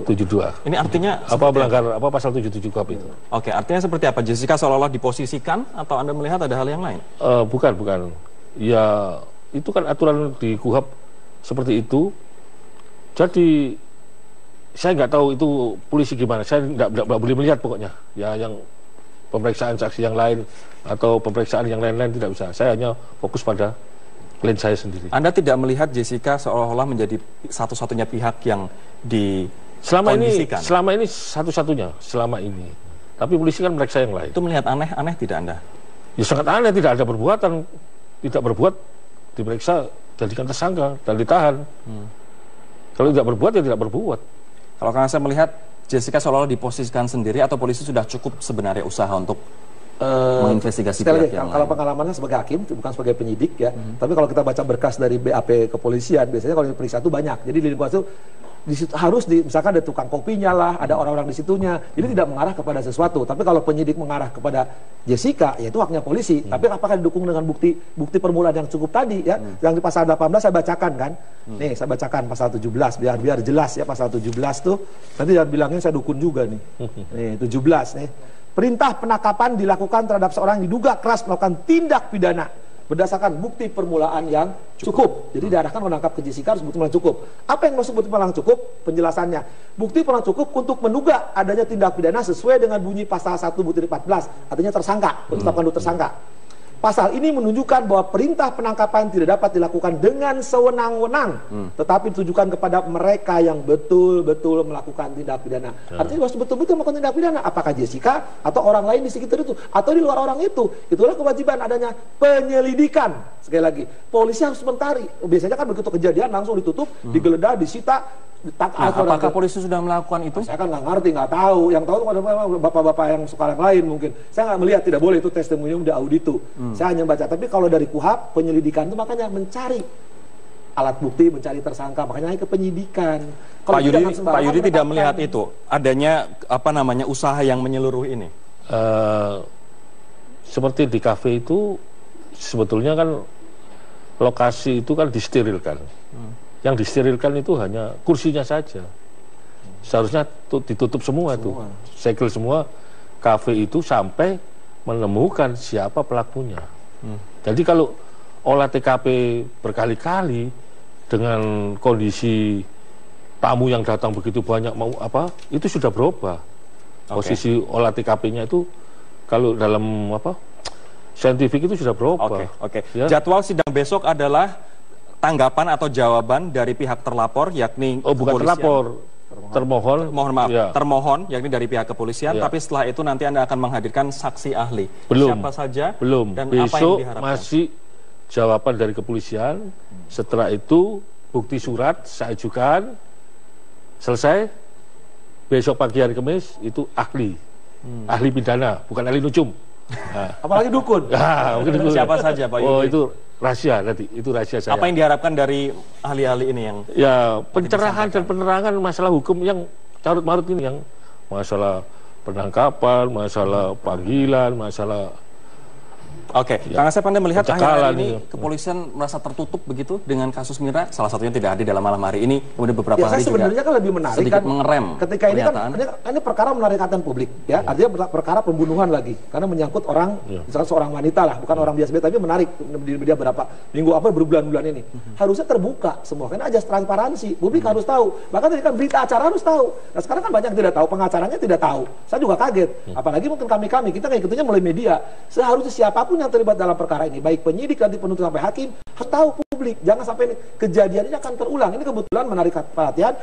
72. Ini artinya melanggar pasal 77 KUHAP itu. Oke, artinya seperti apa? Jessica seolah-olah diposisikan atau Anda melihat ada hal yang lain? Bukan. Ya itu kan aturan di KUHAP seperti itu. Jadi saya nggak tahu itu polisi gimana. Saya nggak boleh melihat pokoknya. Ya yang pemeriksaan saksi yang lain atau pemeriksaan yang lain-lain tidak bisa. Saya hanya fokus pada klien saya sendiri. Anda tidak melihat Jessica seolah-olah menjadi satu-satunya pihak yang dikondisikan? Selama ini satu-satunya, selama ini. Tapi polisi kan meriksa yang lain. Itu melihat aneh tidak Anda? Ya sangat aneh, tidak ada perbuatan. Tidak berbuat, diperiksa, jadikan tersangka, dan ditahan. Kalau tidak berbuat, ya tidak berbuat. Kalau karena saya melihat Jessica seolah-olah diposisikan sendiri, atau polisi sudah cukup sebenarnya usaha untuk menginvestigasi pihak yang lain. Kalau pengalamannya sebagai hakim, bukan sebagai penyidik ya. Tapi kalau kita baca berkas dari BAP kepolisian, biasanya kalau diperiksa itu banyak. Jadi di lingkungan itu harus misalkan ada tukang kopinya lah, ada orang-orang di situnya. Jadi tidak mengarah kepada sesuatu. Tapi kalau penyidik mengarah kepada Jessica, ya itu haknya polisi. Tapi apakah didukung dengan bukti permulaan yang cukup tadi ya? Yang di pasal 18 saya bacakan kan. Nih, saya bacakan pasal 17 biar jelas ya, pasal 17 tuh. Nanti jangan bilangin saya dukun juga nih. Nih, 17 nih. Perintah penangkapan dilakukan terhadap seorang yang diduga keras melakukan tindak pidana berdasarkan bukti permulaan yang cukup. Jadi diarahkan menangkap ke Jessica harus bukti permulaan cukup. Apa yang maksud bukti permulaan cukup? Penjelasannya. Bukti permulaan cukup untuk menduga adanya tindak pidana sesuai dengan bunyi pasal 1 butir 14. Artinya tersangka, menetapkan dulu tersangka. Pasal ini menunjukkan bahwa perintah penangkapan tidak dapat dilakukan dengan sewenang-wenang, tetapi ditujukan kepada mereka yang betul-betul melakukan tindak pidana. Artinya harus betul-betul melakukan tindak pidana. Apakah Jessica atau orang lain di sekitar itu, atau di luar orang itu? Itulah kewajiban adanya penyelidikan. Sekali lagi, polisi harus mentari. Biasanya kan begitu kejadian langsung ditutup, digeledah, disita. Apakah polisi sudah melakukan itu? Saya kan nggak ngerti, nggak tahu. Yang tahu itu bapak-bapak yang suka yang lain mungkin. Saya nggak melihat, tidak boleh itu testimonium di auditu. Saya hanya baca. Tapi kalau dari KUHAP, penyelidikan itu makanya mencari alat bukti, mencari tersangka, makanya ke penyidikan. Pak Yudi tidak melihat itu adanya usaha yang menyeluruh ini. Seperti di kafe itu sebetulnya kan lokasi itu kan disterilkan. Yang disterilkan itu hanya kursinya saja. Seharusnya ditutup semua itu, segel semua kafe itu sampai menemukan siapa pelakunya. Jadi kalau olah TKP berkali-kali dengan kondisi tamu yang datang begitu banyak itu sudah berubah. Posisi olah TKP-nya itu kalau dalam saintifik itu sudah berubah. Ya? Jadwal sidang besok adalah tanggapan atau jawaban dari pihak terlapor, yakni bukan terlapor, termohon, yakni dari pihak kepolisian. Tapi setelah itu nanti Anda akan menghadirkan saksi ahli. Siapa saja? Dan besok apa yang diharapkan? Masih jawaban dari kepolisian. Setelah itu bukti surat saya ajukan, selesai. Besok pagi hari Kamis itu ahli, ahli pidana, bukan ahli nujum. Apalagi dukun. Siapa saja Pak Yudi? Itu rahasia nanti, itu rahasia saya. Apa yang diharapkan dari ahli-ahli ini yang pencerahan dan penerangan masalah hukum yang carut marut ini, yang masalah penangkapan, masalah panggilan, masalah Oke, Ya. Kang Asep, Anda melihat akhir-akhir ini Gitu. kepolisian merasa tertutup begitu dengan kasus Mirna, salah satunya tidak hadir dalam malam hari ini, kemudian beberapa Ya, hari saya juga sebenarnya kan lebih menarik sedikit kan mengerem ketika ini kan pernyataan. ini perkara menarik perhatian publik ya, artinya perkara pembunuhan lagi karena menyangkut orang, misalnya seorang wanita lah, bukan orang biasa, tapi menarik di media berapa minggu berbulan-bulan ini. Harusnya terbuka semua, karena aja transparansi, publik harus tahu. Bahkan tadi kan berita acara harus tahu. Nah sekarang kan banyak yang tidak tahu, pengacaranya tidak tahu. Saya juga kaget, apalagi mungkin kami kita ngikutinnya melalui media. Seharusnya siapapun yang terlibat dalam perkara ini, baik penyidik nanti penuntut sampai hakim, harus tahu publik. Jangan sampai ini, kejadian ini akan terulang. Ini kebetulan menarik perhatian,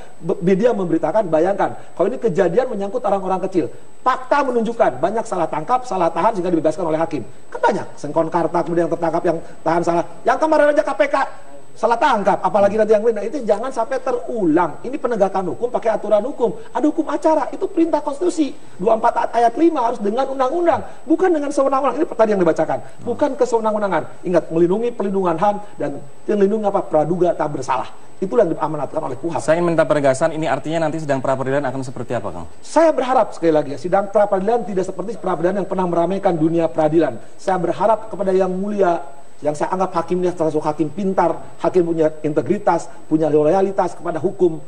media memberitakan, bayangkan kalau ini kejadian menyangkut orang-orang kecil. Fakta menunjukkan banyak salah tangkap, salah tahan sehingga dibebaskan oleh hakim. Kan banyak, Sengkon Karta kemudian yang tertangkap, yang tahan salah. Yang kemarin aja KPK salah tangkap, apalagi nanti yang lain. Nah, itu jangan sampai terulang. Ini penegakan hukum pakai aturan hukum. Ada hukum acara, itu perintah konstitusi 24 ayat 5 harus dengan undang-undang, bukan dengan sewenang-wenang. Ini tadi yang dibacakan, bukan kesewenang-wenangan. Ingat, melindungi pelindungan HAM dan melindungi praduga tak bersalah. Itulah yang diamanatkan oleh KUHAP. Saya minta penegasan, ini artinya nanti sidang pra-peradilan akan seperti apa, Kang? Saya berharap sekali lagi, sidang pra-peradilan tidak seperti pra-peradilan yang pernah meramaikan dunia peradilan. Saya berharap kepada Yang Mulia, yang saya anggap hakimnya termasuk hakim pintar, hakim punya integritas, punya loyalitas kepada hukum,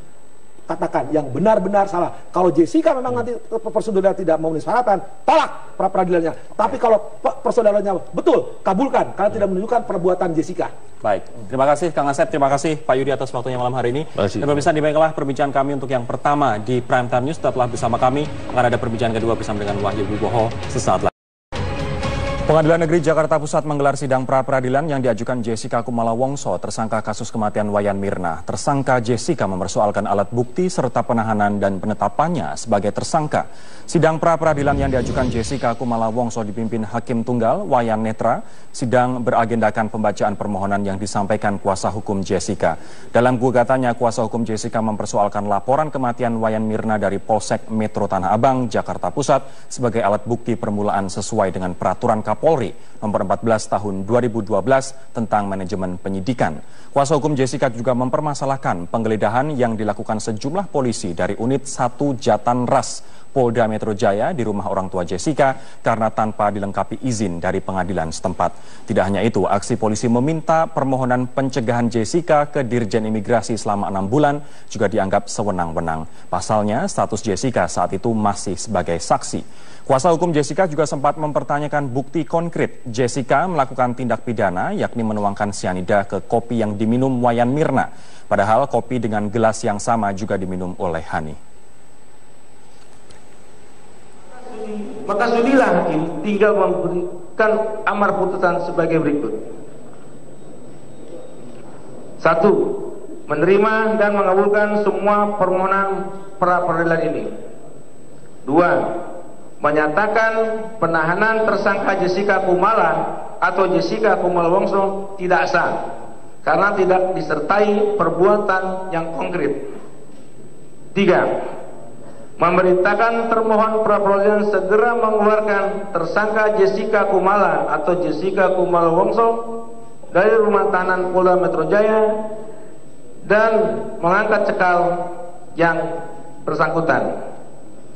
katakan yang benar-benar salah. Kalau Jessica memang nanti prosedurnya tidak memenuhi syaratan, tolak pra-peradilannya. Tapi kalau prosedurnya betul, kabulkan, karena tidak menunjukkan perbuatan Jessica. Baik, terima kasih Kang Asep, terima kasih Pak Yudi atas waktunya malam hari ini. Dan pemirsa, demikianlah perbincangan kami untuk yang pertama di Prime Time News. Setelah bersama kami akan ada perbincangan kedua bersama dengan Wahyu Wibowo sesaat lagi. Pengadilan Negeri Jakarta Pusat menggelar sidang pra-peradilan yang diajukan Jessica Kumala Wongso, tersangka kasus kematian Wayan Mirna. Tersangka Jessica mempersoalkan alat bukti serta penahanan dan penetapannya sebagai tersangka. Sidang pra-peradilan yang diajukan Jessica Kumala Wongso dipimpin Hakim Tunggal Wayan Netra. Sidang beragendakan pembacaan permohonan yang disampaikan kuasa hukum Jessica. Dalam gugatannya, kuasa hukum Jessica mempersoalkan laporan kematian Wayan Mirna dari Polsek Metro Tanah Abang, Jakarta Pusat sebagai alat bukti permulaan sesuai dengan peraturan Polri nomor 14 tahun 2012 tentang manajemen penyidikan. Kuasa hukum Jessica juga mempermasalahkan penggeledahan yang dilakukan sejumlah polisi dari unit 1 Jatanras Polda Metro Jaya di rumah orang tua Jessica karena tanpa dilengkapi izin dari pengadilan setempat. Tidak hanya itu, aksi polisi meminta permohonan pencegahan Jessica ke Dirjen Imigrasi selama 6 bulan juga dianggap sewenang-wenang. Pasalnya, status Jessica saat itu masih sebagai saksi. Kuasa hukum Jessica juga sempat mempertanyakan bukti konkret Jessica melakukan tindak pidana, yakni menuangkan sianida ke kopi yang diminum Wayan Mirna. Padahal kopi dengan gelas yang sama juga diminum oleh Hani. Maka sudilah hakim tinggal memberikan amar putusan sebagai berikut. 1. Menerima dan mengabulkan semua permohonan pra-peradilan ini. 2. Menyatakan penahanan tersangka Jessica Kumala atau Jessica Kumala Wongso tidak sah karena tidak disertai perbuatan yang konkret. 3. Memerintahkan termohon pra-peradilan segera mengeluarkan tersangka Jessica Kumala atau Jessica Kumala Wongso dari rumah tahanan Polda Metro Jaya dan mengangkat cekal yang bersangkutan.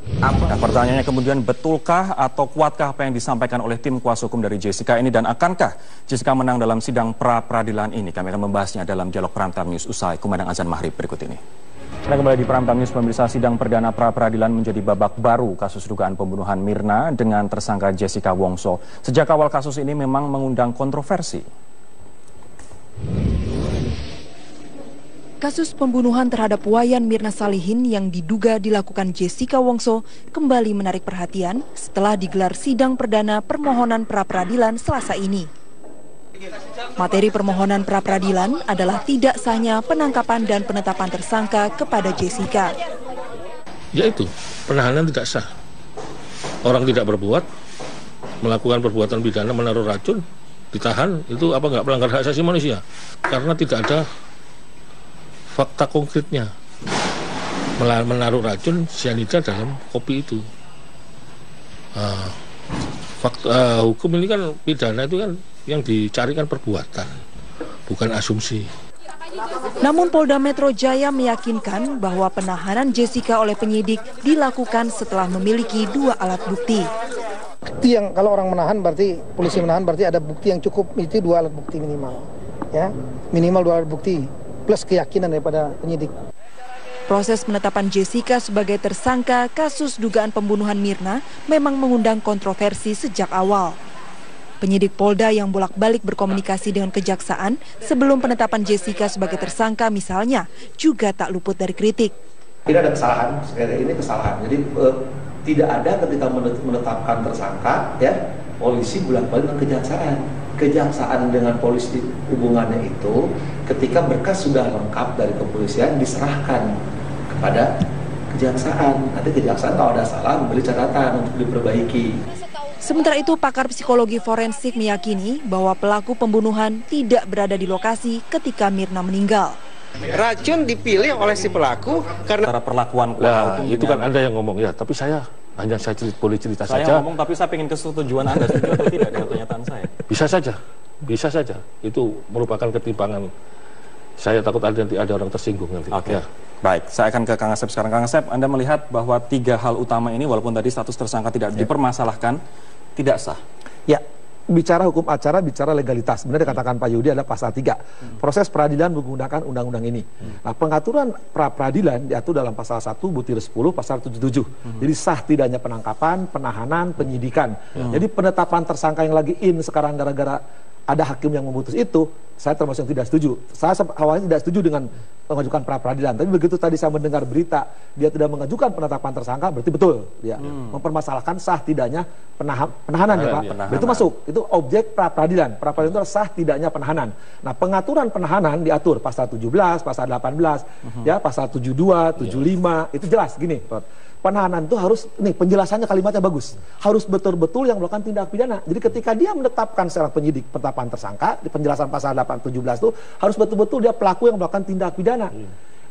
Nah, pertanyaannya kemudian, betulkah atau kuatkah apa yang disampaikan oleh tim kuasa hukum dari Jessica ini, dan akankah Jessica menang dalam sidang pra-peradilan ini? Kami akan membahasnya dalam dialog Prime Time News usai kumandang azan maghrib berikut ini. Kita kembali di Prime Time News, pemirsa. Sidang perdana pra-peradilan menjadi babak baru kasus dugaan pembunuhan Mirna dengan tersangka Jessica Wongso. Sejak awal kasus ini memang mengundang kontroversi. Kasus pembunuhan terhadap Wayan Mirna Salihin yang diduga dilakukan Jessica Wongso kembali menarik perhatian setelah digelar sidang perdana permohonan pra-peradilan Selasa ini. Materi permohonan pra-peradilan adalah tidak sahnya penangkapan dan penetapan tersangka kepada Jessica. Yaitu, penahanan tidak sah. Orang tidak berbuat, melakukan perbuatan pidana, menaruh racun, ditahan, itu apa nggak melanggar hak asasi manusia? Karena tidak ada fakta konkretnya, menaruh racun sianida dalam kopi itu. Fakta hukum ini kan pidana itu kan yang dicarikan perbuatan, bukan asumsi. Namun Polda Metro Jaya meyakinkan bahwa penahanan Jessica oleh penyidik dilakukan setelah memiliki 2 alat bukti. bukti yang kalau orang menahan berarti polisi menahan berarti ada bukti yang cukup, itu 2 alat bukti minimal, ya minimal 2 alat bukti plus keyakinan daripada penyidik. Proses penetapan Jessica sebagai tersangka kasus dugaan pembunuhan Mirna memang mengundang kontroversi sejak awal. Penyidik Polda yang bolak-balik berkomunikasi dengan kejaksaan sebelum penetapan Jessica sebagai tersangka misalnya juga tak luput dari kritik. Tidak ada kesalahan, sekali ini kesalahan. Jadi tidak ada ketika menetapkan tersangka, ya polisi bolak-balik dengan kejaksaan. Kejaksaan dengan polisi hubungannya itu ketika berkas sudah lengkap dari kepolisian diserahkan kepada kejaksaan. Nanti kejaksaan kalau ada salah memberi catatan untuk diperbaiki. Sementara itu, pakar psikologi forensik meyakini bahwa pelaku pembunuhan tidak berada di lokasi ketika Mirna meninggal. Racun dipilih oleh si pelaku karena perlakuan itu kan Anda yang ngomong ya, tapi saya boleh cerita saja. Saya ngomong tapi saya ingin kesetujuan Anda setuju atau tidak dengan pernyataan saya. Bisa saja. Itu merupakan ketimpangan. Saya takut nanti ada orang tersinggung nanti. Oke. Ya. Baik, saya akan ke Kang Asep sekarang. Kang Asep, Anda melihat bahwa 3 hal utama ini walaupun tadi status tersangka tidak dipermasalahkan, tidak sah. Ya, bicara hukum acara, bicara legalitas. Benar dikatakan Pak Yudi adalah pasal 3. Proses peradilan menggunakan undang-undang ini. Nah, pengaturan pra-peradilan diatur dalam pasal 1 butir 10 pasal 77. Jadi sah tidaknya penangkapan, penahanan, penyidikan. Jadi penetapan tersangka yang lagi sekarang gara-gara ada hakim yang memutus itu, saya termasuk yang tidak setuju. Saya awalnya tidak setuju dengan mengajukan pra-peradilan. Tapi begitu tadi saya mendengar berita dia tidak mengajukan penetapan tersangka, berarti betul dia mempermasalahkan sah tidaknya penahanan ya Pak. Itu masuk, itu objek pra-peradilan. Pra-peradilan itu sah tidaknya penahanan. Nah, pengaturan penahanan diatur pasal 17, pasal 18, ya pasal 72, 75, itu jelas gini, Pak. Penahanan itu harus, nih penjelasannya kalimatnya bagus, harus betul-betul yang melakukan tindak pidana. Jadi ketika dia menetapkan seorang penyidik penetapan tersangka, di penjelasan pasal 17 itu harus betul-betul dia pelaku yang melakukan tindak pidana.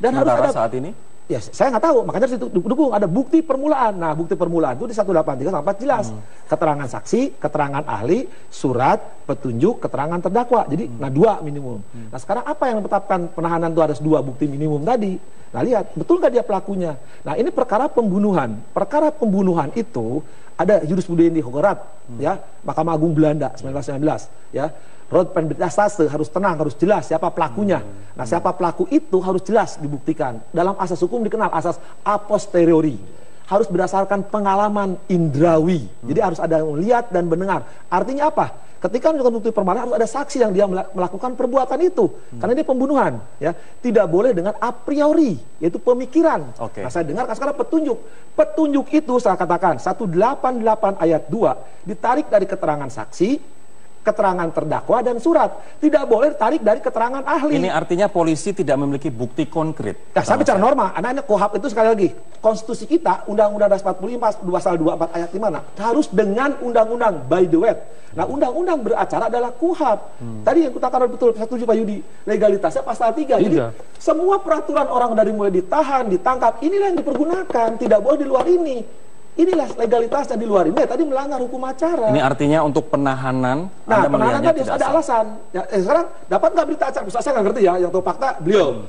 Dan harus ada saat ini? Ya, saya nggak tahu, makanya di situ didukung ada bukti permulaan. Nah, bukti permulaan itu di 183 sampai jelas. Keterangan saksi, keterangan ahli, surat, petunjuk, keterangan terdakwa. Jadi, 2 minimum. Nah, sekarang apa yang menetapkan penahanan itu harus 2 bukti minimum tadi? Nah, lihat, betul nggak dia pelakunya? Nah, ini perkara pembunuhan. Perkara pembunuhan itu ada jurisprudensi Hogerat, ya, Mahkamah Agung Belanda 1919, ya. Rod penberdasar harus tenang, harus jelas siapa pelakunya. Nah, siapa pelaku itu harus jelas dibuktikan. Dalam asas hukum dikenal asas a posteriori. Harus berdasarkan pengalaman indrawi. Jadi harus ada yang melihat dan mendengar. Artinya apa? Ketika menunjukkan bukti permulaan harus ada saksi yang dia melakukan perbuatan itu. Karena ini pembunuhan, ya. Tidak boleh dengan a priori, yaitu pemikiran. Nah, saya dengar sekarang petunjuk. Petunjuk itu saya katakan 188 ayat 2 ditarik dari keterangan saksi, keterangan terdakwa dan surat. Tidak boleh tarik dari keterangan ahli. Ini artinya polisi tidak memiliki bukti konkret. Nah, saya bicara norma. Anak-anak KUHP itu sekali lagi, konstitusi kita, Undang-Undang Dasar 45, pasal 24 ayat 5, harus dengan undang-undang by the way. Nah, undang-undang beracara adalah KUHP. Tadi yang kutakan betul, saya setuju Pak Yudi. Legalitasnya pasal 3. Jadi, semua peraturan orang dari mulai ditahan, ditangkap, inilah yang dipergunakan. Tidak boleh di luar ini. Inilah legalitasnya di luar ini. Tadi melanggar hukum acara. Ini artinya untuk penahanan. Nah, penahanan tadi ada alasan. Ya, sekarang dapat nggak berita acara? Saya nggak ngerti ya. Yang tahu fakta beliau.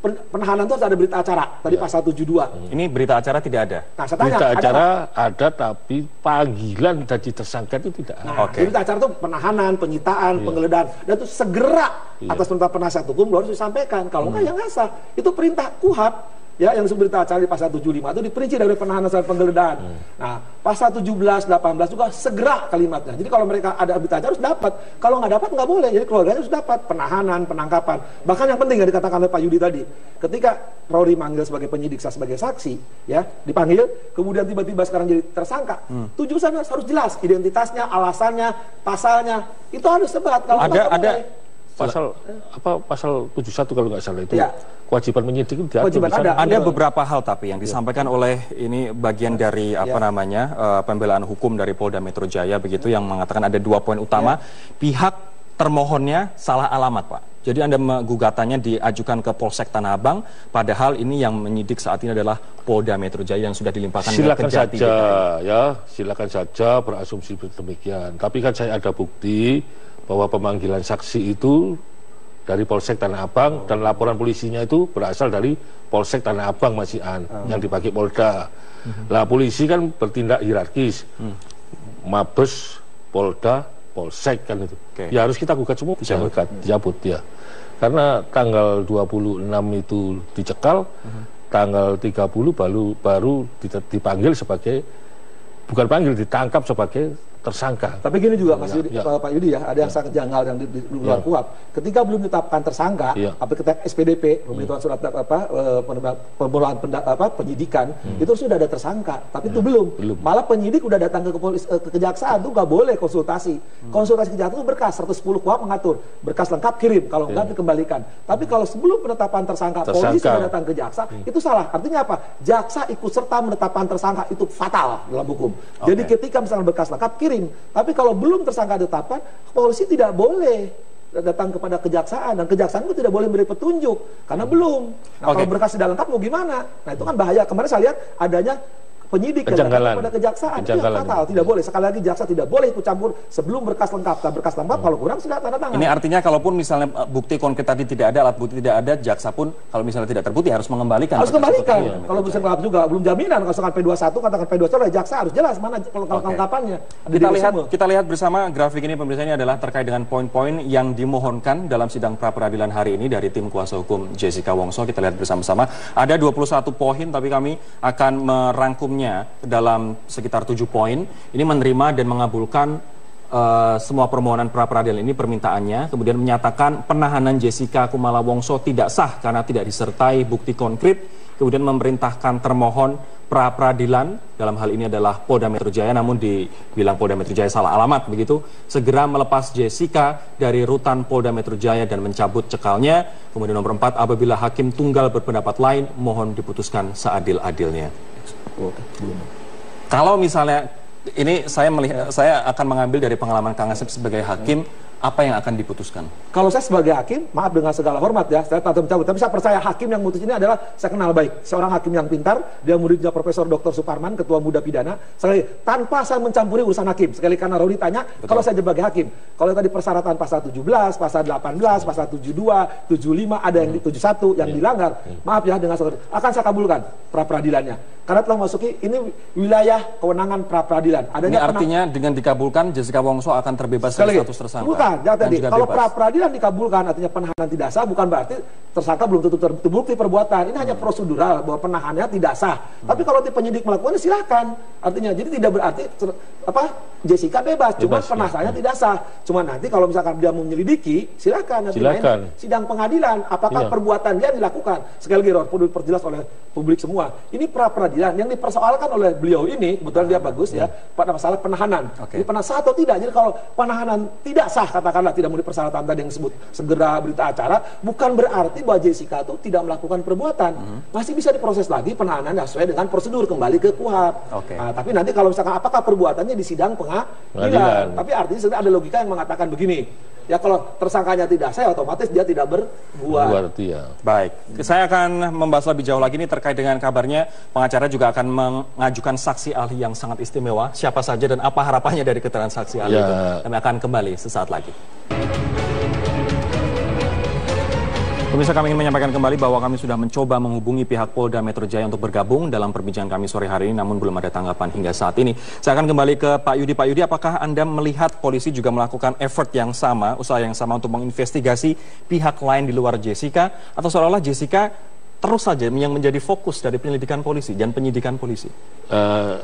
Penahanan itu harus ada berita acara. Tadi pasal 72. Ini berita acara tidak ada. Nah, saya tanya, berita acara ada, tapi panggilan dari tersangka itu tidak ada. Nah, berita acara itu penahanan, penyitaan, penggeledahan, dan itu segera atas perintah penasihat hukum harus disampaikan. Kalau nggak ya nggak sah. Itu perintah KUHP. Ya, yang disebut berita acara di pasal 75 itu diperinci dari penahanan dan penggeledahan. Nah, pasal 17, 18 juga segera kalimatnya. Jadi kalau mereka ada berita acara harus dapat. Kalau nggak dapat nggak boleh. Jadi keluarganya harus dapat penahanan, penangkapan. Bahkan yang penting yang dikatakan oleh Pak Yudi tadi, ketika Rory manggil sebagai penyidik, sebagai saksi, ya dipanggil, kemudian tiba-tiba sekarang jadi tersangka. Tujuannya harus jelas, identitasnya, alasannya, pasalnya, itu harus sebat. Kalau ada pasal 71 kalau nggak salah itu kewajiban penyidik itu ada beberapa hal tapi yang disampaikan oleh ini bagian dari pembelaan hukum dari Polda Metro Jaya begitu yang mengatakan ada 2 poin utama. Pihak termohonnya salah alamat, Pak. Jadi Anda gugatannya diajukan ke Polsek Tanah Abang, padahal ini yang menyidik saat ini adalah Polda Metro Jaya yang sudah dilimpahkan ke Kejati. Silakan saja berasumsi demikian. Tapi kan saya ada bukti bahwa pemanggilan saksi itu dari Polsek Tanah Abang dan laporan polisinya itu berasal dari Polsek Tanah Abang yang dipakai Polda. Lah polisi kan bertindak hierarkis. Mabes, Polda, Polsek kan itu. Ya harus kita gugat semua, bisa gugat, dicabut ya. Karena tanggal 26 itu dicekal, tanggal 30 baru dipanggil sebagai, bukan panggil, ditangkap sebagai tersangka. Tapi gini juga Pak Yudi ya, ada yang sangat janggal yang di luar KUHP. Ketika belum ditetapkan tersangka, apa kita SPDP, pemberitahuan surat permulaan penyidikan, itu sudah ada tersangka, tapi itu belum. Malah penyidik udah datang ke kejaksaan tuh nggak boleh konsultasi. Konsultasi kejaksaan itu berkas 110 KUHP mengatur, berkas lengkap kirim, kalau enggak dikembalikan. Tapi kalau sebelum penetapan tersangka, polisi sudah datang ke jaksa, itu salah. Artinya apa? Jaksa ikut serta menetapkan tersangka, itu fatal dalam hukum. Jadi ketika misalnya berkas lengkap kirim. Tapi kalau belum tersangka ditetapkan, polisi tidak boleh datang kepada kejaksaan, dan kejaksaan itu tidak boleh memberi petunjuk karena belum. Nah, kalau berkas tidak lengkap mau gimana? Nah, itu kan bahaya. Kemarin saya lihat adanya penyidik yang datang kepada kejaksaan, itu yang fatal, tidak boleh. Sekali lagi jaksa tidak boleh ikut campur sebelum berkas lengkap. Nah, berkas lengkap kalau kurang sudah tanda tangan. Ini artinya kalaupun misalnya bukti konkret tadi tidak ada, alat bukti tidak ada, jaksa pun kalau misalnya tidak terbukti harus mengembalikan. Harus kembalikan. Kalau bisa lengkap juga belum jaminan. Kalau misalkan P21 katakan P21 oleh jaksa harus jelas mana kalau kelengkapannya. Kita lihat bersama grafik ini, pemirsa, ini adalah terkait dengan poin-poin yang dimohonkan dalam sidang pra peradilan hari ini dari tim kuasa hukum Jessica Wongso. Kita lihat bersama-sama. Ada 21 poin, tapi kami akan merangkumnya dalam sekitar 7 poin. Ini menerima dan mengabulkan semua permohonan pra peradilan ini, permintaannya, kemudian menyatakan penahanan Jessica Kumala Wongso tidak sah karena tidak disertai bukti konkret, kemudian memerintahkan termohon pra peradilan, dalam hal ini adalah Polda Metro Jaya, namun dibilang Polda Metro Jaya salah alamat begitu, segera melepas Jessica dari rutan Polda Metro Jaya dan mencabut cekalnya. Kemudian nomor 4, apabila hakim tunggal berpendapat lain, mohon diputuskan seadil-adilnya. Kalau misalnya ini saya akan mengambil dari pengalaman Kang Asep sebagai hakim, apa yang akan diputuskan? Kalau saya sebagai hakim, maaf dengan segala hormat ya, saya tak mencabut, tapi saya percaya hakim yang memutus ini adalah saya kenal baik, seorang hakim yang pintar, dia muridnya Profesor Dr. Suparman, Ketua Muda Pidana. Sekali tanpa saya mencampuri urusan hakim, sekali karena Rodi tanya, kalau saya sebagai hakim, kalau tadi persyaratan pasal 17, pasal 18, pasal 72, 75, ada yang di 71 yang dilanggar, maaf ya dengan segala, akan saya kabulkan pra peradilannya. Karena telah masuki ini wilayah kewenangan pra peradilan. Ini artinya dengan dikabulkan Jessica Wongso akan terbebas dari status tersangka. Bukan, ya tadi kalau pra peradilan dikabulkan artinya penahanan tidak sah, bukan berarti tersangka belum tentu terbukti perbuatan. Ini hanya prosedural bahwa penahanannya tidak sah. Tapi kalau penyidik melakukannya silakan. Artinya jadi tidak berarti Jessica bebas, cuma penahanannya tidak sah. Cuma nanti kalau misalkan dia mau menyelidiki, silakan nanti main sidang pengadilan apakah perbuatan dia dilakukan. Sekali lagi perlu diperjelas oleh publik semua. Ini pra peradilan yang dipersoalkan oleh beliau ini, kebetulan dia bagus ya, pada masalah penahanan. Ini pernah sah atau tidak? Jadi kalau penahanan tidak sah, katakanlah tidak memenuhi persyaratan tadi yang disebut segera berita acara, bukan berarti bahwa Jessica itu tidak melakukan perbuatan. Masih bisa diproses lagi penahanan sesuai dengan prosedur kembali ke KUHP. Nah, tapi nanti kalau misalkan apakah perbuatannya di sidang pengadilan. Tapi artinya sebenarnya ada logika yang mengatakan begini. Ya kalau tersangkanya tidak sah, otomatis dia tidak berbuat. Baik, saya akan membahas lebih jauh lagi ini terkait dengan kabarnya pengacara juga akan mengajukan saksi ahli yang sangat istimewa. Siapa saja dan apa harapannya dari keterangan saksi ahli itu? Kami akan kembali sesaat lagi. Pemirsa, kami ingin menyampaikan kembali bahwa kami sudah mencoba menghubungi pihak Polda Metro Jaya untuk bergabung dalam perbincangan kami sore hari ini, namun belum ada tanggapan hingga saat ini. Saya akan kembali ke Pak Yudi. Pak Yudi, apakah Anda melihat polisi juga melakukan effort yang sama, usaha yang sama untuk menginvestigasi pihak lain di luar Jessica, atau seolah-olah Jessica terus saja yang menjadi fokus dari penyelidikan polisi dan penyidikan polisi?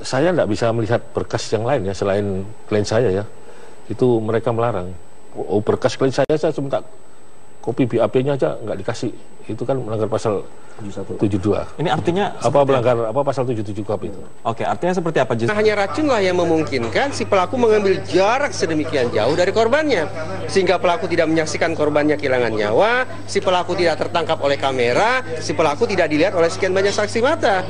Saya tidak bisa melihat berkas yang lain ya, selain klien saya ya. Itu mereka melarang. Berkas klien saya minta kopi BAP-nya aja nggak dikasih, itu kan melanggar pasal 72. Ini artinya melanggar pasal 77 KUHP itu. Oke, artinya seperti apa? Hanya racunlah yang memungkinkan si pelaku mengambil jarak sedemikian jauh dari korbannya, sehingga pelaku tidak menyaksikan korbannya kehilangan nyawa, si pelaku tidak tertangkap oleh kamera, si pelaku tidak dilihat oleh sekian banyak saksi mata.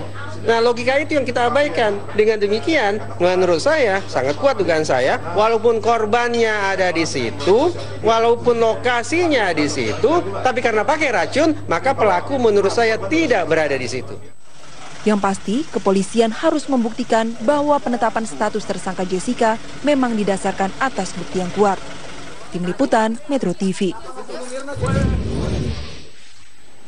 Nah, logika itu yang kita abaikan. Dengan demikian, menurut saya, sangat kuat dugaan saya, walaupun korbannya ada di situ, walaupun lokasinya di situ, tapi karena pakai racun, maka pelaku menurut saya tidak berada di situ. Yang pasti, kepolisian harus membuktikan bahwa penetapan status tersangka Jessica memang didasarkan atas bukti yang kuat. Tim Liputan, Metro TV.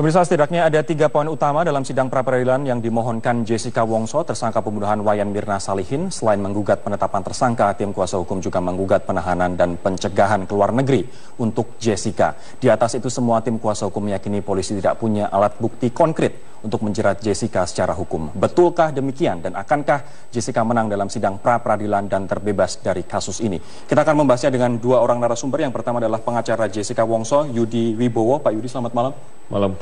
Pemirsa, setidaknya ada 3 poin utama dalam sidang pra-peradilan yang dimohonkan Jessica Wongso, tersangka pembunuhan Wayan Mirna Salihin. Selain menggugat penetapan tersangka, tim kuasa hukum juga menggugat penahanan dan pencegahan ke luar negeri untuk Jessica. Di atas itu semua, tim kuasa hukum meyakini polisi tidak punya alat bukti konkret untuk menjerat Jessica secara hukum. Betulkah demikian dan akankah Jessica menang dalam sidang pra-peradilan dan terbebas dari kasus ini? Kita akan membahasnya dengan 2 orang narasumber. Yang pertama adalah pengacara Jessica Wongso, Yudi Wibowo. Pak Yudi, selamat malam. Malam.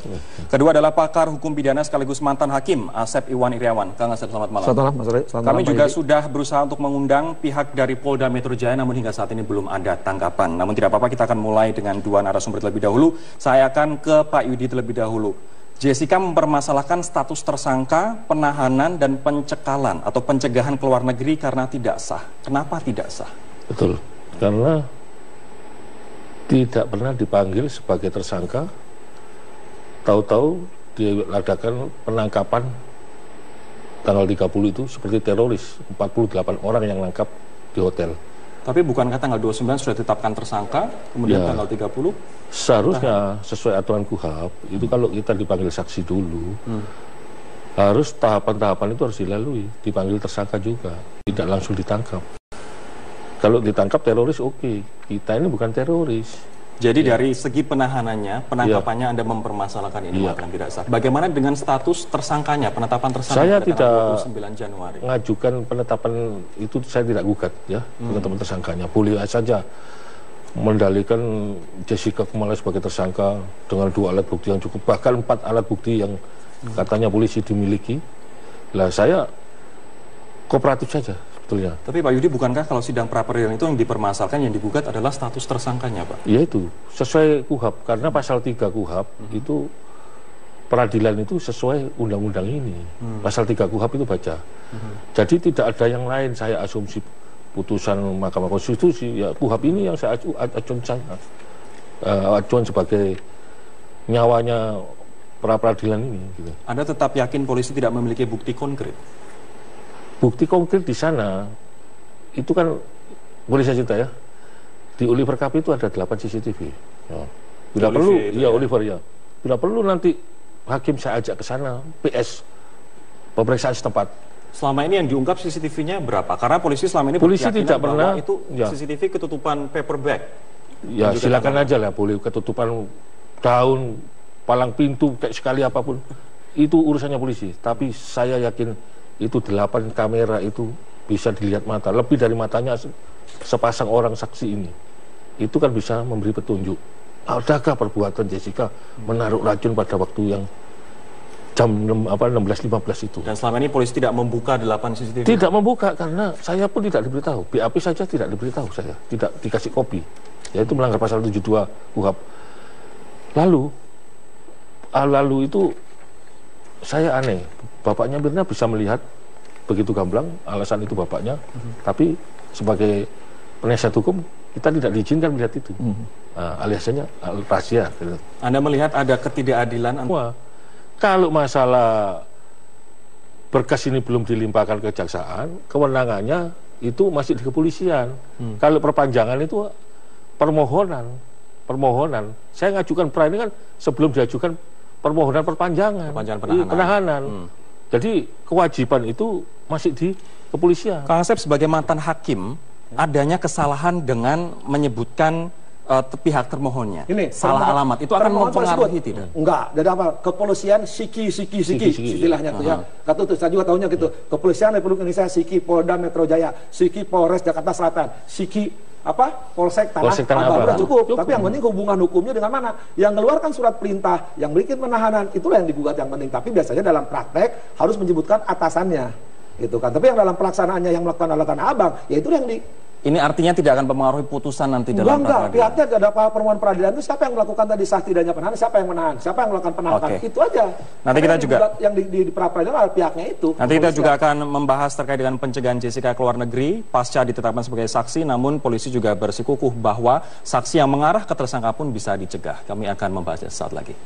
Kedua adalah pakar hukum pidana sekaligus mantan hakim, Asep Iwan Iriawan. Kang Asep, selamat malam. Selamat malam, Mas Ray. Kami juga sudah berusaha untuk mengundang pihak dari Polda Metro Jaya, namun hingga saat ini belum ada tanggapan. Namun tidak apa-apa, kita akan mulai dengan 2 narasumber terlebih dahulu. Saya akan ke Pak Yudi terlebih dahulu. Jessica mempermasalahkan status tersangka, penahanan, dan pencekalan atau pencegahan ke luar negeri karena tidak sah. Kenapa tidak sah? Betul, karena tidak pernah dipanggil sebagai tersangka. Tahu-tahu diadakan penangkapan tanggal 30 itu seperti teroris, 48 orang yang nangkap di hotel. Tapi bukankah tanggal 29 sudah ditetapkan tersangka, kemudian tanggal 30? Seharusnya sesuai aturan KUHAP, itu kalau kita dipanggil saksi dulu, harus tahapan-tahapan itu harus dilalui, dipanggil tersangka juga, tidak langsung ditangkap. Kalau ditangkap teroris oke, kita ini bukan teroris. Jadi dari segi penahanannya, penangkapannya Anda mempermasalahkan ini yang tidak sah. Bagaimana dengan status tersangkanya, penetapan tersangka? Saya tidak 29 Januari. Ngajukan penetapan itu, saya tidak gugat ya, penetapan tersangkanya. Boleh saja mendalikan Jessica Kumala sebagai tersangka dengan 2 alat bukti yang cukup, bahkan 4 alat bukti yang katanya polisi dimiliki. Lah saya kooperatif saja. Ya. Tapi Pak Yudi, bukankah kalau sidang pra-peradilan itu yang dipermasalahkan, yang digugat adalah status tersangkanya, Pak? Ya itu, sesuai KUHAP, karena pasal 3 KUHAP itu peradilan itu sesuai undang-undang ini. Pasal 3 KUHAP itu baca. Jadi tidak ada yang lain, saya asumsi putusan Mahkamah Konstitusi, ya KUHAP ini yang saya acuan sebagai nyawanya pra-peradilan ini. Gitu. Anda tetap yakin polisi tidak memiliki bukti konkret? Bukti konkret di sana itu kan, boleh saya cerita ya, di Oliver Cup itu ada 8 CCTV. Ya. Bila perlu, Oliver ya. Bila perlu nanti hakim saya ajak ke sana, PS pemeriksaan setempat. Selama ini yang diungkap CCTV-nya berapa? Karena polisi selama ini tidak pernah itu CCTV ketutupan paper bag. Ya silakan aja lah, boleh ketutupan daun, palang pintu, kayak sekali apapun. Itu urusannya polisi. Tapi saya yakin itu 8 kamera itu bisa dilihat mata, lebih dari matanya sepasang orang saksi ini. Itu kan bisa memberi petunjuk. Adakah perbuatan Jessica menaruh racun pada waktu yang jam 16.15 itu? Dan selama ini polisi tidak membuka 8 CCTV? Tidak membuka, karena saya pun tidak diberitahu. BAP saja tidak diberitahu saya, tidak dikasih kopi. Yaitu melanggar pasal 72 KUHAP. Lalu itu saya aneh. Bapaknya Mirna bisa melihat begitu gamblang, alasan itu bapaknya, tapi sebagai penasihat hukum kita tidak diizinkan melihat itu. Aliasnya rahasia. Gitu. Anda melihat ada ketidakadilan? Kalau masalah berkas ini belum dilimpahkan ke kejaksaan, kewenangannya itu masih di kepolisian. Kalau perpanjangan itu permohonan. Saya ngajukan pra ini kan sebelum diajukan permohonan perpanjangan, penahanan. Jadi kewajiban itu masih di kepolisian. Kang Asep, sebagai mantan hakim, adanya kesalahan dengan menyebutkan pihak termohonnya. Ini salah alamat, itu akan mempengaruhi tidak? Enggak, dari apa? Kepolisian siki istilahnya tuh ya. Kata itu saya juga tahunya gitu. Kepolisian Republik Indonesia siki Polda Metro Jaya, siki Polres Jakarta Selatan, siki Polsek Tanah Abang. Cukup. Tapi yang penting hubungan hukumnya dengan mana? Yang mengeluarkan surat perintah, yang bikin penahanan, itulah yang digugat yang penting. Tapi biasanya dalam praktek harus menyebutkan atasannya, gitu kan. Tapi yang dalam pelaksanaannya yang melakukan Tanah Abang, ya itu yang Ini artinya tidak akan mempengaruhi putusan nanti dalam peradilan? Pihaknya ada permohonan peradilan itu siapa yang melakukan tadi sah tidaknya penahanan, siapa yang menahan, siapa yang melakukan penahanan, itu aja. Nanti kita juga yang di pra-peradilan adalah pihaknya itu. Nanti kita juga akan membahas terkait dengan pencegahan Jessica ke luar negeri pasca ditetapkan sebagai saksi, namun polisi juga bersikukuh bahwa saksi yang mengarah ke tersangka pun bisa dicegah. Kami akan membahasnya saat lagi.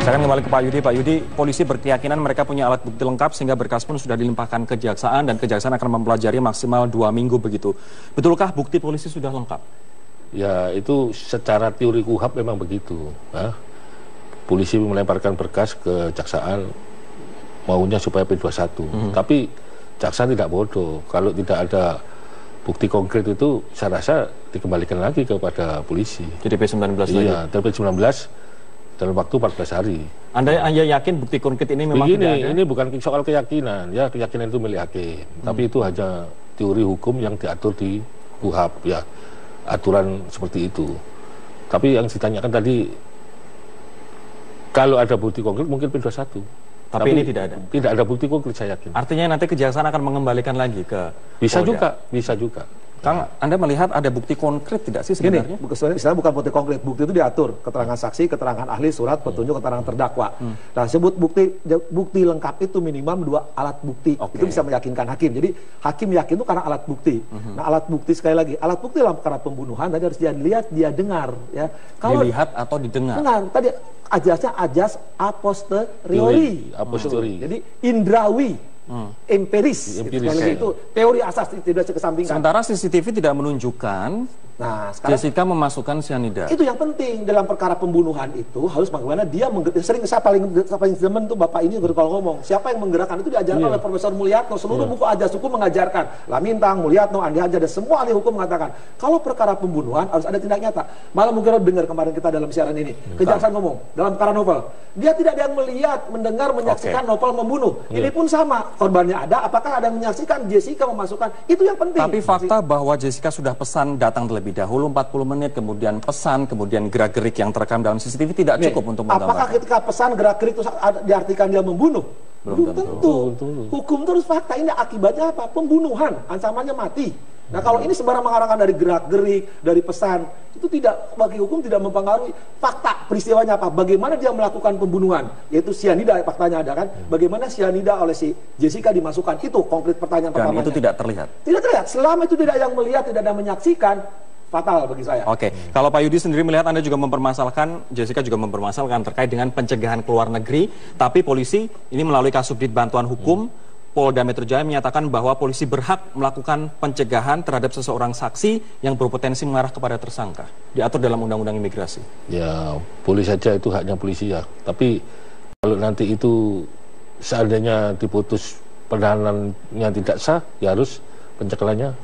Saya akan kembali ke Pak Yudi. Pak Yudi, polisi berkeyakinan mereka punya alat bukti lengkap sehingga berkas pun sudah dilimpahkan ke kejaksaan dan kejaksaan akan mempelajari maksimal 2 minggu begitu. Betulkah bukti polisi sudah lengkap? Ya itu secara teori KUHP memang begitu. Polisi melemparkan berkas ke jaksaan maunya supaya P21. Tapi jaksa tidak bodoh. Kalau tidak ada bukti konkret itu saya rasa dikembalikan lagi kepada polisi. Jadi P19 lagi? Iya, P19 dalam waktu 14 hari. Anda yakin bukti konkret ini memang tidak ada? Ini bukan soal keyakinan, ya keyakinan itu milik hakim. Tapi itu hanya teori hukum yang diatur di KUHP, ya aturan seperti itu. Tapi yang ditanyakan tadi, kalau ada bukti konkret mungkin P21. Tapi ini tidak ada? Tidak ada bukti konkret, saya yakin. Artinya nanti kejaksaan akan mengembalikan lagi ke Bisa Polda. bisa juga. Kang, Anda melihat ada bukti konkret tidak sih sebenarnya? Sebenarnya bukan bukti konkret, bukti itu diatur, keterangan saksi, keterangan ahli, surat petunjuk, keterangan terdakwa. Nah, sebut bukti lengkap itu minimum 2 alat bukti. Itu bisa meyakinkan hakim. Jadi hakim yakin itu karena alat bukti. Nah, alat bukti sekali lagi, alat bukti dalam perkara pembunuhan tadi harus dia lihat, dia dengar, ya. Kalau dilihat atau didengar. Dengar. Tadi ajasnya ajas a posteriori. Jadi indrawi. Empiris. Itu teori asas tidak kesampingkan. Sementara CCTV tidak menunjukkan Jessica memasukkan cyanida. Itu yang penting dalam perkara pembunuhan itu harus bagaimana dia sering saya paling demen tuh Bapak ini kalau ngomong siapa yang menggerakkan itu diajarkan oleh Profesor Mulyatno, seluruh buku ajas hukum mengajarkan. Lamintang, Mulyatno, Andi Hajar dan semua ahli hukum mengatakan kalau perkara pembunuhan harus ada tindak nyata. Malah mungkin dengar kemarin kita dalam siaran ini kejaksaan ngomong dalam perkara novel dia tidak ada yang melihat, mendengar, menyaksikan novel membunuh. Ini pun sama, korbannya ada, apakah ada yang menyaksikan Jessica memasukkan, itu yang penting. Tapi fakta bahwa Jessica sudah pesan datang terlebih dahulu 40 menit, kemudian pesan, kemudian gerak-gerik yang terekam dalam CCTV tidak cukup untuk menggambarkan. Apakah ketika pesan gerak-gerik itu diartikan dia membunuh? Belum tentu. Hukum terus fakta, ini akibatnya apa? Pembunuhan, ancamannya mati. Nah kalau ini sembarang mengarahkan dari gerak-gerik, dari pesan, itu tidak, bagi hukum tidak mempengaruhi fakta peristiwanya apa, bagaimana dia melakukan pembunuhan, yaitu cyanida, faktanya ada kan, bagaimana cyanida oleh si Jessica dimasukkan, itu konkret pertanyaan pertamanya. Dan itu tidak terlihat? Tidak terlihat, selama itu tidak ada yang melihat, tidak ada yang menyaksikan, fatal bagi saya. Oke, kalau Pak Yudi sendiri melihat Anda juga mempermasalahkan, Jessica juga mempermasalahkan terkait dengan pencegahan ke luar negeri, tapi polisi ini melalui Kasubdit Bantuan Hukum, Polda Metro Jaya menyatakan bahwa polisi berhak melakukan pencegahan terhadap seseorang saksi yang berpotensi mengarah kepada tersangka. Diatur dalam Undang-Undang Imigrasi. Ya, boleh saja itu haknya polisi ya. Tapi kalau nanti itu seandainya diputus penahanannya tidak sah, ya harus pencegahannya